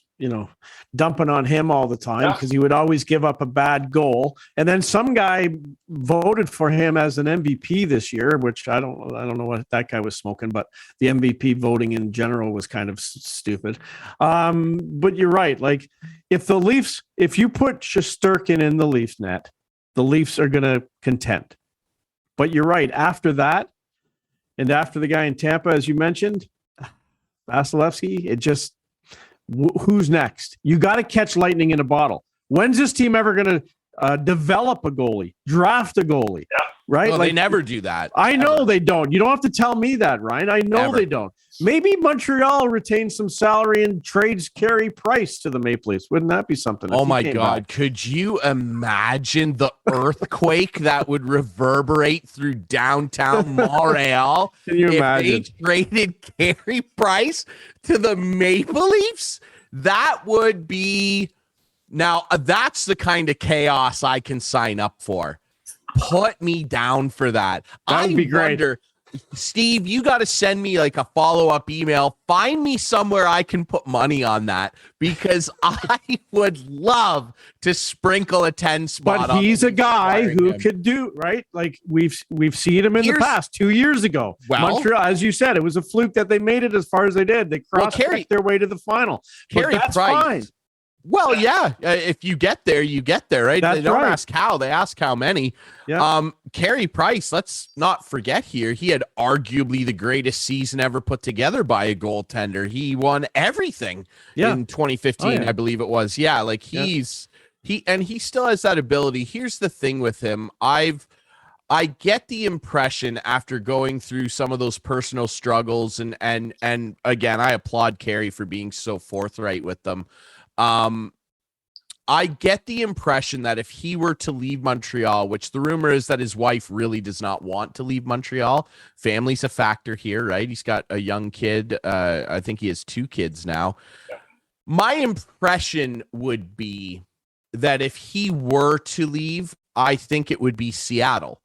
dumping on him all the time because he would always give up a bad goal. And then some guy voted for him as an MVP this year, which I don't know what that guy was smoking, but the MVP voting in general was kind of stupid. But you're right. Like if you put Shesterkin in the Leafs net, the Leafs are going to contend. But you're right. After that, and after the guy in Tampa, as you mentioned, Vasilevsky, who's next? You got to catch lightning in a bottle. When's this team ever going to develop a goalie, draft a goalie? Yeah. Right? Well, they never do that. I know they don't. You don't have to tell me that, Ryan. I know they don't. Maybe Montreal retains some salary and trades Carey Price to the Maple Leafs. Wouldn't that be something? Oh my God. Could you imagine the earthquake that would reverberate through downtown Montreal? Can you imagine? If they traded Carey Price to the Maple Leafs? That would be... Now, that's the kind of chaos I can sign up for. Put me down for that. That would be great. Steve, you got to send me like a follow-up email. Find me somewhere I can put money on that because I would love to sprinkle a 10 spot. But he's a guy who could do, right? Like we've seen him in the past 2 years ago. Well, Montreal, as you said, it was a fluke that they made it as far as they did. They crossed their way to the final. But that's fine. Well, yeah. If you get there, you get there, right? That's they don't right. ask how, they ask how many. Yeah. Carey Price, let's not forget here, he had arguably the greatest season ever put together by a goaltender. He won everything in 2015, I believe it was. Yeah, like he still has that ability. Here's the thing with him. I get the impression after going through some of those personal struggles, and again, I applaud Carey for being so forthright with them. I get the impression that if he were to leave Montreal, which the rumor is that his wife really does not want to leave Montreal, family's a factor here, right? He's got a young kid. I think he has 2 kids now. Yeah. My impression would be that if he were to leave, I think it would be Seattle.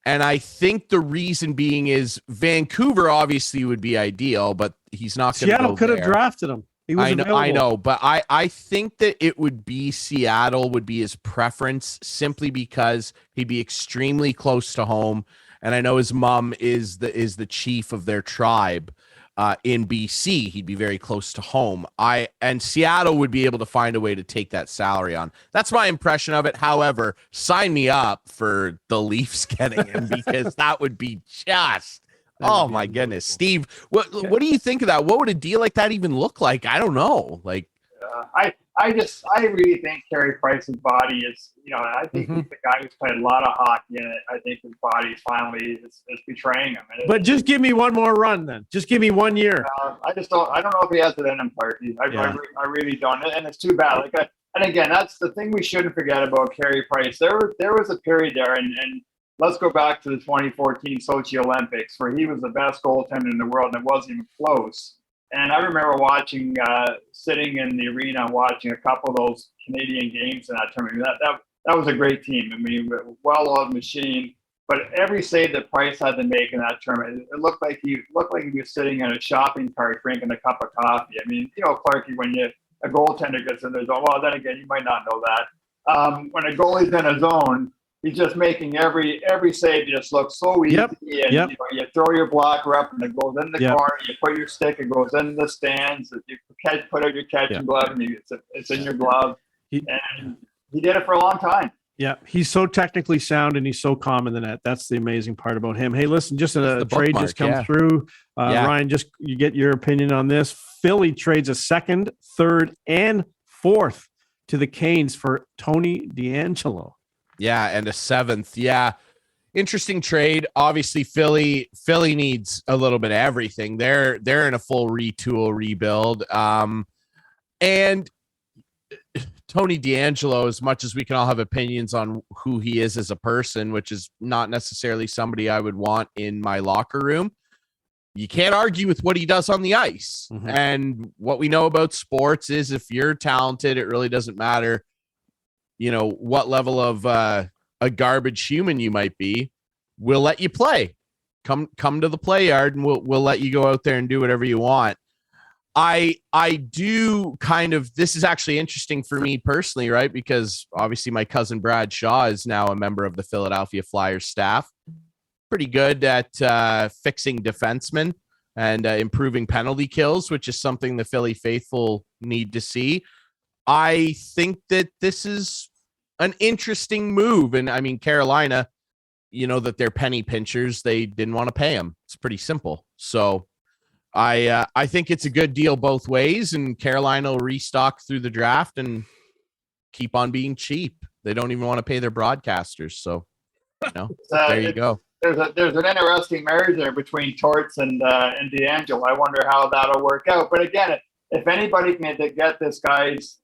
And I think the reason being is Vancouver obviously would be ideal, but he's not going to go Seattle could have drafted him. I know, but I think that it would be Seattle would be his preference simply because he'd be extremely close to home. And I know his mom is the chief of their tribe in BC. He'd be very close to home. And Seattle would be able to find a way to take that salary on. That's my impression of it. However, sign me up for the Leafs getting him because that would be just... Oh my goodness, Steve! What do you think of that? What would a deal like that even look like? I don't know. Like, I really think Carey Price's body is, I think he's the guy who's played a lot of hockey in it. I think his body finally is betraying him. But just give me one more run then. Just give me 1 year. I don't know if he has it in him, Clarky. I really don't. And it's too bad. And again, that's the thing we shouldn't forget about Carey Price. There was a period there, and let's go back to the 2014 Sochi Olympics where he was the best goaltender in the world, and it wasn't even close. And I remember sitting in the arena watching a couple of those Canadian games in that tournament. That was a great team. I mean, well-oiled machine. But every save that Price had to make in that tournament, it looked like he was sitting in a shopping cart drinking a cup of coffee. I mean, Clarky, when a goaltender gets in their zone, well, then again, you might not know that. When a goalie's in a zone, he's just making every save just look so easy. And you throw your blocker up and it goes in the corner. You put your stick, it goes in the stands. You put out your catching glove, and it's in your glove. And he did it for a long time. Yeah, he's so technically sound and he's so calm in the net. That's the amazing part about him. Hey, listen, just a trade just come through. Ryan, just you get your opinion on this. Philly trades a second, third, and fourth to the Canes for Tony DeAngelo. Yeah, and a seventh. Yeah. Interesting trade. Obviously, Philly needs a little bit of everything. They're in a full retool rebuild. And Tony DeAngelo, as much as we can all have opinions on who he is as a person, which is not necessarily somebody I would want in my locker room, you can't argue with what he does on the ice. Mm-hmm. And what we know about sports is if you're talented, it really doesn't matter, what level of a garbage human you might be. We'll let you play. Come to the play yard, and we'll let you go out there and do whatever you want. I do kind of, this is actually interesting for me personally, right? Because obviously my cousin Brad Shaw is now a member of the Philadelphia Flyers staff. Pretty good at fixing defensemen and improving penalty kills, which is something the Philly faithful need to see. I think that this is an interesting move. And I mean, Carolina, that they're penny pinchers. They didn't want to pay him. It's pretty simple. So I think it's a good deal both ways, and Carolina will restock through the draft and keep on being cheap. They don't even want to pay their broadcasters. So, there you go. There's an interesting marriage there between Torts and DeAngelo. I wonder how that'll work out. But again, if anybody can get this guy's,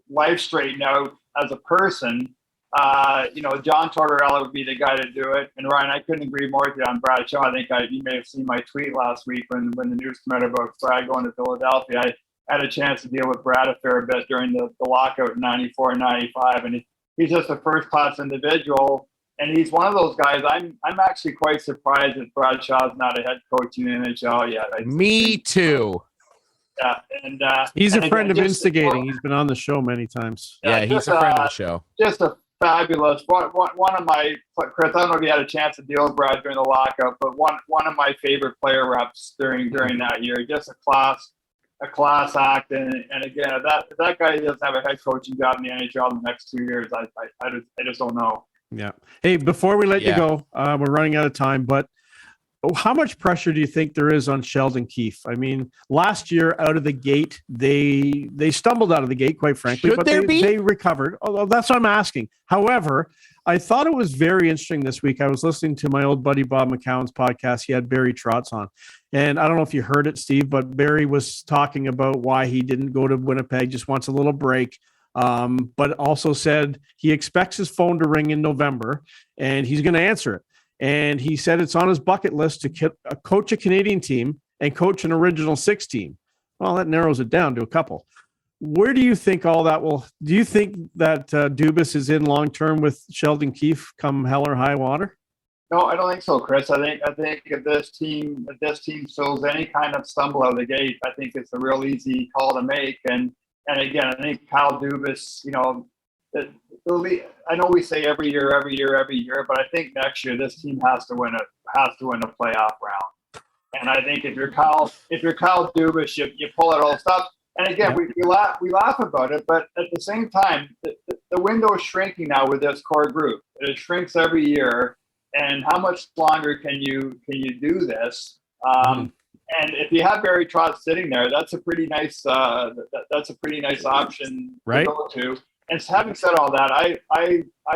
life straightened out as a person, John Tortorella would be the guy to do it. And Ryan, I couldn't agree more with you on Brad Shaw. I think you may have seen my tweet last week when the news came out about Brad going to Philadelphia. I had a chance to deal with Brad a fair bit during the lockout in 94 and 95. And he's just a first-class individual. And he's one of those guys. I'm actually quite surprised that Brad Shaw's not a head coach in the NHL yet. Me too. Yeah, and he's a friend of Instigating. He's been on the show many times. Yeah, he's a friend of the show. Just a fabulous one of my, Chris, I don't know if you had a chance to deal with Brad during the lockout, but one of my favorite player reps during that year. Just a class act, and again, if that guy doesn't have a head coaching job in the NHL in the next 2 years, I just don't know. Yeah. Hey, before we let you go, we're running out of time, but how much pressure do you think there is on Sheldon Keefe? I mean, last year out of the gate, they stumbled out of the gate, quite frankly, but they recovered. Although that's what I'm asking. However, I thought it was very interesting this week. I was listening to my old buddy Bob McCown's podcast. He had Barry Trotz on. And I don't know if you heard it, Steve, but Barry was talking about why he didn't go to Winnipeg, just wants a little break. But also said he expects his phone to ring in November and he's going to answer it. And he said it's on his bucket list to coach a Canadian team and coach an Original Six team. Well, that narrows it down to a couple. Where do you think all that will? Do you think that Dubas is in long term with Sheldon Keefe come hell or high water? No, I don't think so, Chris. I think if this team shows any kind of stumble out of the gate, I think it's a real easy call to make. And again, I think Kyle Dubas, I know we say every year, but I think next year this team has to win a playoff round. And I think if you're Kyle Dubas, you pull it all stuff. And again, we laugh about it, but at the same time, the window is shrinking now with this core group. It shrinks every year. And how much longer can you do this? And if you have Barry Trotz sitting there, that's a pretty nice option Right. to go to. And having said all that, I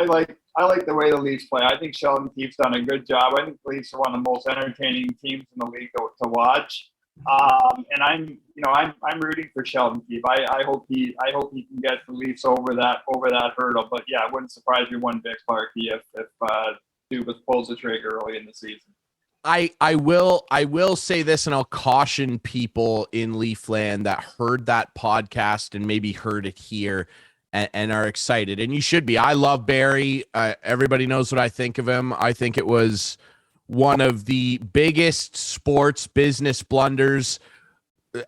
like the way the Leafs play. I think Sheldon Keefe's done a good job. I think the Leafs are one of the most entertaining teams in the league to watch. And I'm rooting for Sheldon Keefe. I hope he can get the Leafs over that hurdle. But yeah, it wouldn't surprise me one bit, Clarky, if Dubas pulls the trigger early in the season. I will say this, and I'll caution people in Leafland that heard that podcast and maybe heard it here and are excited. And you should be. I love Barry. Everybody knows what I think of him. I think it was one of the biggest sports business blunders.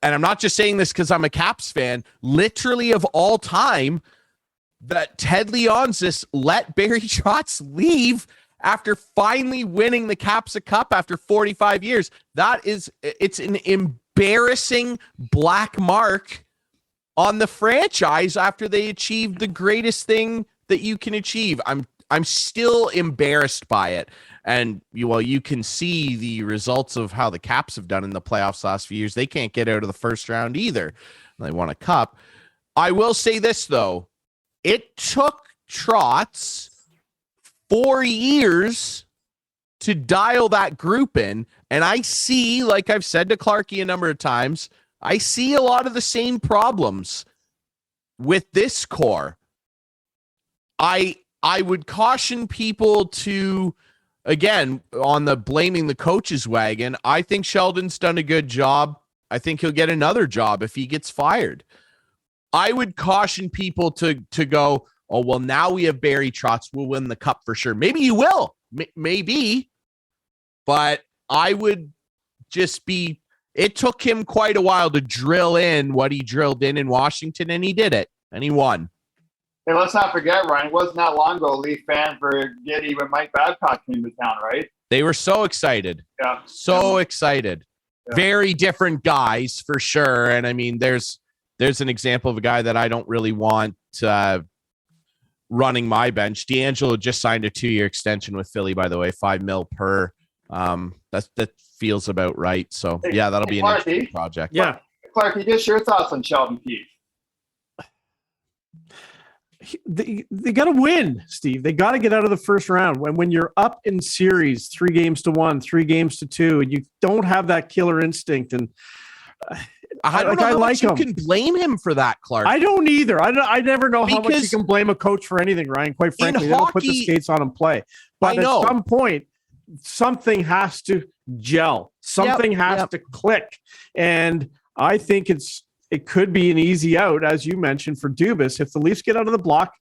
And I'm not just saying this because I'm a Caps fan, literally of all time, that Ted Leonsis let Barry Trotz leave after finally winning the Caps a Cup after 45 years. It's an embarrassing black mark on the franchise after they achieved the greatest thing that you can achieve. I'm still embarrassed by it. And you can see the results of how the Caps have done in the playoffs last few years. They can't get out of the first round either. They won a cup. I will say this, though. It took Trotz 4 years to dial that group in. And I see, like I've said to Clarky a number of times, I see a lot of the same problems with this core. I would caution people to, again, on the blaming the coaches wagon, I think Sheldon's done a good job. I think he'll get another job if he gets fired. I would caution people to go, oh, well, now we have Barry Trotz. We'll win the cup for sure. Maybe you will. Maybe. But I would just be, it took him quite a while to drill in what he drilled in Washington, and he did it, and he won. Hey, let's not forget, Ryan, it wasn't that long ago Leaf fans were giddy when Mike Babcock came to town, right? They were so excited. Yeah. So excited. Yeah. Very different guys, for sure. And, I mean, there's an example of a guy that I don't really want running my bench. D'Angelo just signed a 2-year extension with Philly, by the way, $5 million per. That feels about right. So, yeah, that'll be an interesting project. Yeah. Clarky, just your thoughts on Sheldon Keefe. They got to win, Steve. They got to get out of the first round. When you're up in series 3-1, 3-2, and you don't have that killer instinct, and I don't know how much you can blame him for that, Clark. I don't either. I never know how much you can blame a coach for anything, Ryan. Quite frankly, they don't put the skates on and play. But at some point, something has to gel. Something has to click. And I think it could be an easy out, as you mentioned, for Dubas. If the Leafs get out of the block,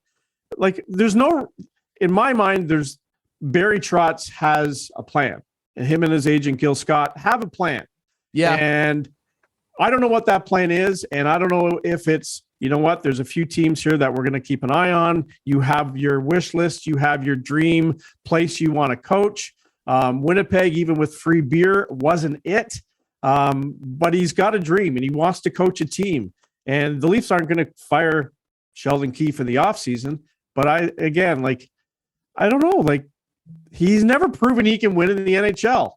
like in my mind, Barry Trotz has a plan. And him and his agent, Gil Scott, have a plan. Yeah. And I don't know what that plan is. And I don't know if it's, there's a few teams here that we're going to keep an eye on. You have your wish list. You have your dream place you want to coach. Winnipeg, even with free beer, wasn't it. But he's got a dream and he wants to coach a team. And the Leafs aren't going to fire Sheldon Keefe in the offseason. But I don't know. He's never proven he can win in the NHL.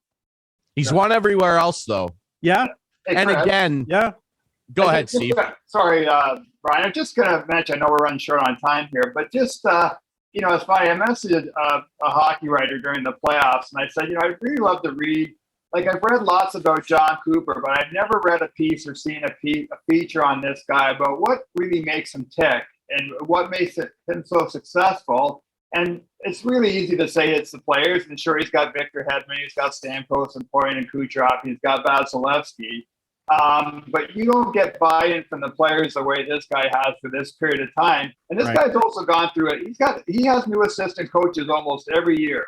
He's won everywhere else, though. Yeah. Hey, and Chris, again, go ahead, Steve. Sorry, Brian. I'm just going to mention, I know we're running short on time here, but just, it's funny. I messaged a hockey writer during the playoffs, and I said, I'd really love to read. I've read lots about John Cooper, but I've never read a piece or seen a feature on this guy about what really makes him tick and what makes him so successful. And it's really easy to say it's the players. And sure, he's got Victor Hedman, he's got Stamkos and Poirier and Kucherov, he's got Vasilevsky. But you don't get buy-in from the players the way this guy has for this period of time. And this guy's also gone through it. He has new assistant coaches almost every year.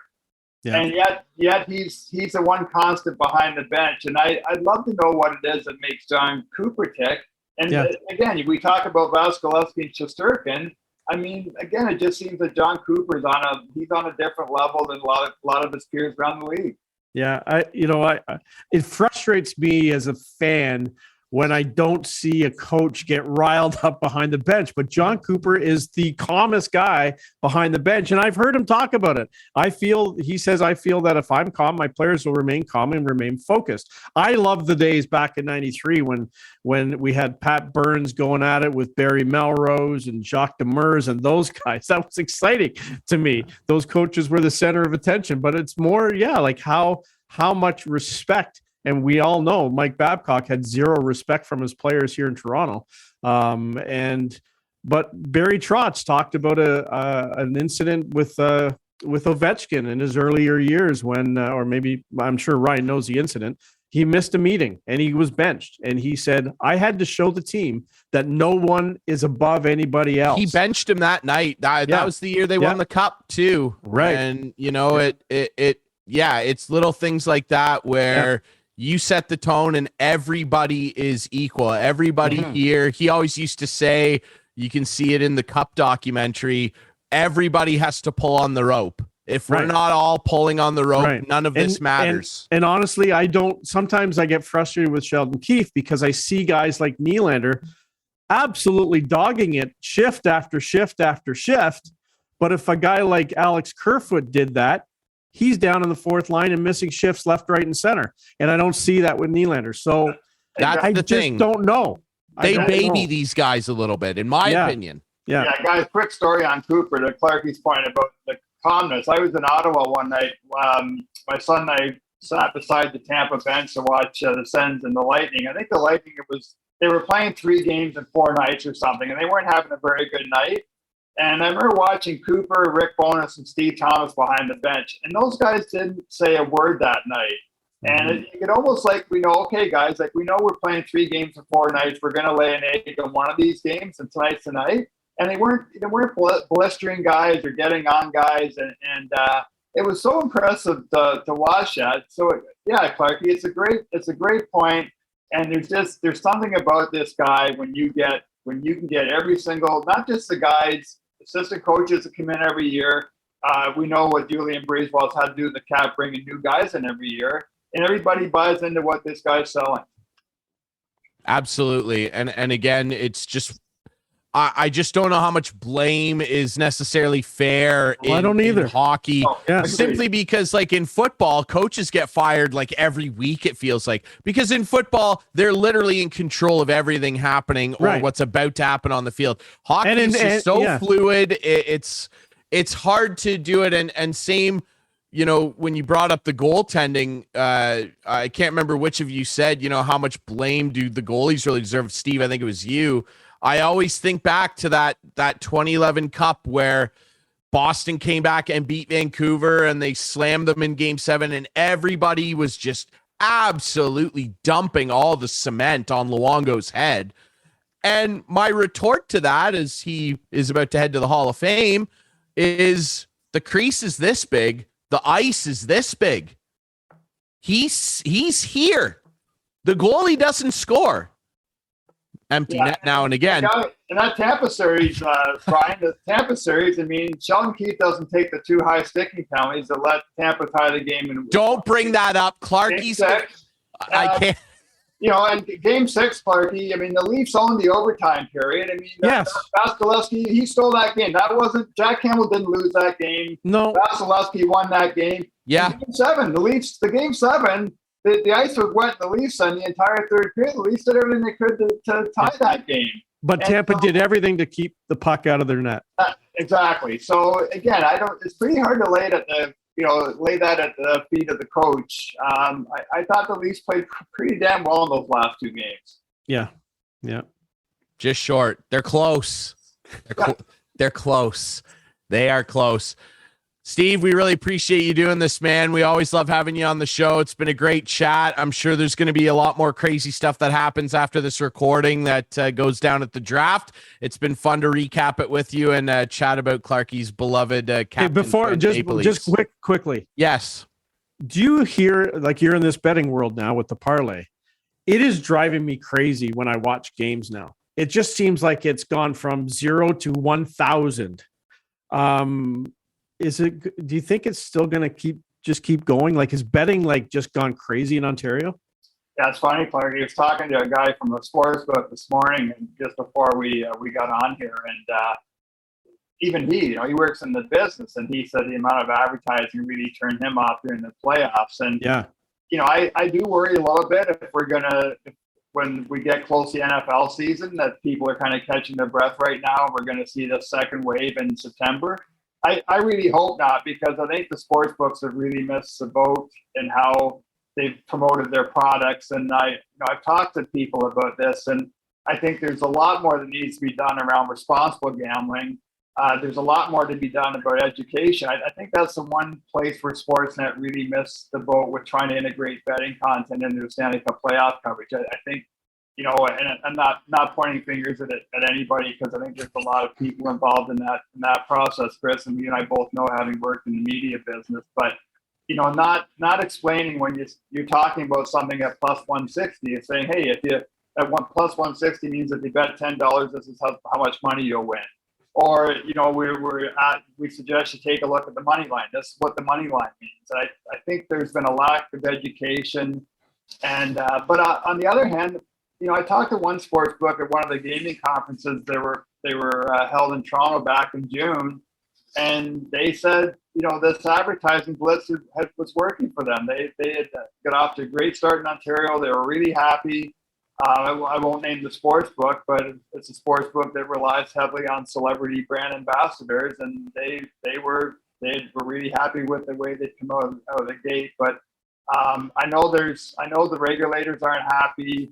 Yeah. And yet he's the one constant behind the bench. And I'd love to know what it is that makes John Cooper tick. And again, we talk about Vasilevsky and Shesterkin. I mean, again, it just seems that John Cooper's he's on a different level than a lot of his peers around the league. Yeah, it frustrates me as a fan when I don't see a coach get riled up behind the bench. But John Cooper is the calmest guy behind the bench. And I've heard him talk about it. He says, I feel that if I'm calm, my players will remain calm and remain focused. I love the days back in 93 when we had Pat Burns going at it with Barry Melrose and Jacques Demers and those guys. That was exciting to me. Those coaches were the center of attention, but it's more, like how much respect. And we all know Mike Babcock had zero respect from his players here in Toronto. But Barry Trotz talked about an incident with Ovechkin in his earlier years when, or maybe I'm sure Ryan knows the incident. He missed a meeting and he was benched. And he said, I had to show the team that no one is above anybody else. He benched him that night. That was the year they won the cup too. Right. And it's little things like that where you set the tone and everybody is equal. Everybody here. He always used to say, you can see it in the Cup documentary, everybody has to pull on the rope. If we're not all pulling on the rope, none of this matters. And honestly, sometimes I get frustrated with Sheldon Keefe because I see guys like Nylander absolutely dogging it shift after shift after shift. But if a guy like Alex Kerfoot did that, he's down in the fourth line and missing shifts left, right, and center. And I don't see that with Nylander. So that's the thing. Don't know. They baby these guys a little bit, in my opinion. Yeah, guys, quick story on Cooper, to Clarkie's point about the calmness. I was in Ottawa one night. My son and I sat beside the Tampa bench to watch the Sens and the Lightning. I think the Lightning, they were playing 3 games in 4 nights or something, and they weren't having a very good night. And I remember watching Cooper, Rick Bowness, and Steve Thomas behind the bench. And those guys didn't say a word that night. And it almost like we know, okay, guys, like we know we're playing 3 games in 4 nights. We're going to lay an egg on one of these games, and tonight's tonight. And they weren't blistering guys or getting on guys. And it was so impressive to watch that. So, Clarkie, it's a great point. And there's something about this guy when you can get every single, not just the guys, assistant coaches that come in every year. We know what Julian Breezewell's had to do with the Cap, bringing new guys in every year, and everybody buys into what this guy's selling. Absolutely. And again, it's just, I just don't know how much blame is necessarily fair I don't either. in hockey. Simply Agreed. because, like in football, coaches get fired like every week, it feels like. Because in football, they're literally in control of everything happening or what's about to happen on the field. Hockey is just so fluid. It's hard to do it. And same, when you brought up the goaltending, I can't remember which of you said, how much blame do the goalies really deserve? Steve, I think it was you. I always think back to that 2011 Cup where Boston came back and beat Vancouver and they slammed them in Game 7 and everybody was just absolutely dumping all the cement on Luongo's head. And my retort to that, as he is about to head to the Hall of Fame, is the crease is this big, the ice is this big. He's here. The goalie doesn't score. Empty net now and again. In that Tampa series, Brian, the Tampa series, Sheldon Keefe doesn't take the 2 high sticking penalties that let Tampa tie the game. Don't bring that up. Clarkie's. I can't. And Game 6, Clarkie, the Leafs owned the overtime period. Vasilevsky, he stole that game. Jack Campbell didn't lose that game. No. Vasilevsky won that game. Yeah. Game 7, the Game 7, the ice was wet. The Leafs on the entire third period. The Leafs did everything they could to tie that game. But Tampa did everything to keep the puck out of their net. Exactly. So again, it's pretty hard to lay that at the feet of the coach. I thought the Leafs played pretty damn well in those last 2 games. Yeah. Just short. They're close. They're close. They are close. Steve, we really appreciate you doing this, man. We always love having you on the show. It's been a great chat. I'm sure there's going to be a lot more crazy stuff that happens after this recording that goes down at the draft. It's been fun to recap it with you and chat about Clarkie's beloved captain. Hey, before just quickly. Yes. Do you hear, like you're in this betting world now with the parlay? It is driving me crazy when I watch games now. It just seems like it's gone from 0 to 1,000. Do you think it's still going to keep going? Like, is betting just gone crazy in Ontario? Yeah, it's funny, Clark. He was talking to a guy from a sports book this morning, and just before we got on here, and even he, he works in the business, and he said the amount of advertising really turned him off during the playoffs. And Yeah. I do worry a little bit if we're when we get close to the NFL season, that people are kind of catching their breath right now. We're going to see the second wave in September. I really hope not, because I think the sports books have really missed the boat in how they've promoted their products. And I've talked to people about this, and I think there's a lot more that needs to be done around responsible gambling. There's a lot more to be done about education. I think that's the one place where Sportsnet really missed the boat with trying to integrate betting content into the Stanley Cup playoff coverage. I think, and I'm not pointing fingers at anybody, because I think there's a lot of people involved in that process, Chris, and you and I both know, having worked in the media business. But not explaining when you're talking about something at plus 160 and saying, hey, if you at plus 160 means if you bet $10, this is how much money you'll win. Or, we suggest you take a look at the money line. This is what the money line means. I think there's been a lack of education. And but on the other hand, I talked to one sports book at one of the gaming conferences. They were held in Toronto back in June, and they said, this advertising blitz was working for them. They had got off to a great start in Ontario. They were really happy. I won't name the sports book, but it's a sports book that relies heavily on celebrity brand ambassadors, and they were really happy with the way they come out of the gate. But I know the regulators aren't happy.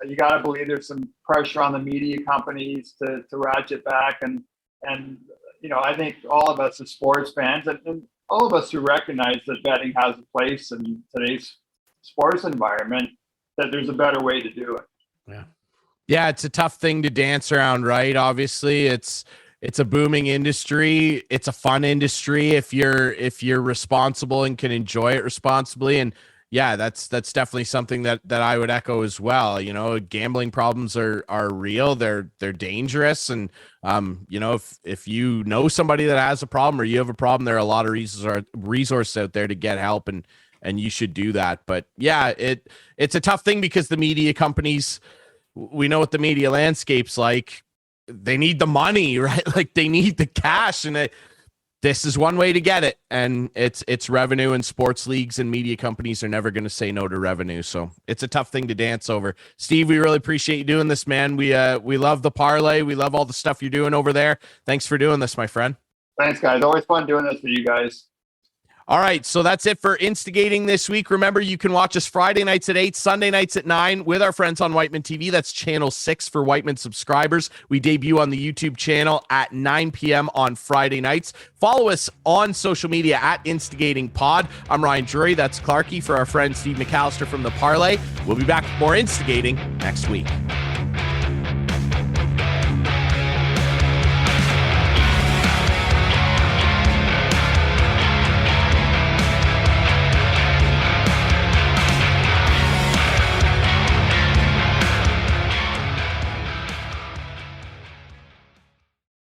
You got to believe there's some pressure on the media companies to ratchet back, and I think all of us as sports fans, and all of us who recognize that betting has a place in today's sports environment, that there's a better way to do it. Yeah, it's a tough thing to dance around, right? Obviously, it's a booming industry. It's a fun industry if you're responsible and can enjoy it responsibly. And yeah, that's definitely something that I would echo as well. Gambling problems are real. They're dangerous. And if you know somebody that has a problem, or you have a problem, there are a lot of resources out there to get help, and you should do that. But yeah, it's a tough thing, because the media companies, we know what the media landscape's like. They need the money, right? Like, they need the cash, and this is one way to get it. And it's revenue, and sports leagues and media companies are never going to say no to revenue. So it's a tough thing to dance over. Steve, we really appreciate you doing this, man. We love the parlay. We love all the stuff you're doing over there. Thanks for doing this, my friend. Thanks, guys. Always fun doing this for you guys. All right, so that's it for Instigating this week. Remember, you can watch us Friday nights at 8, Sunday nights at 9 with our friends on Whiteman TV. That's channel 6 for Whiteman subscribers. We debut on the YouTube channel at 9 p.m. on Friday nights. Follow us on social media at Instigating Pod. I'm Ryan Drury. That's Clarky for our friend Steve McAllister from the Parleh. We'll be back with more Instigating next week.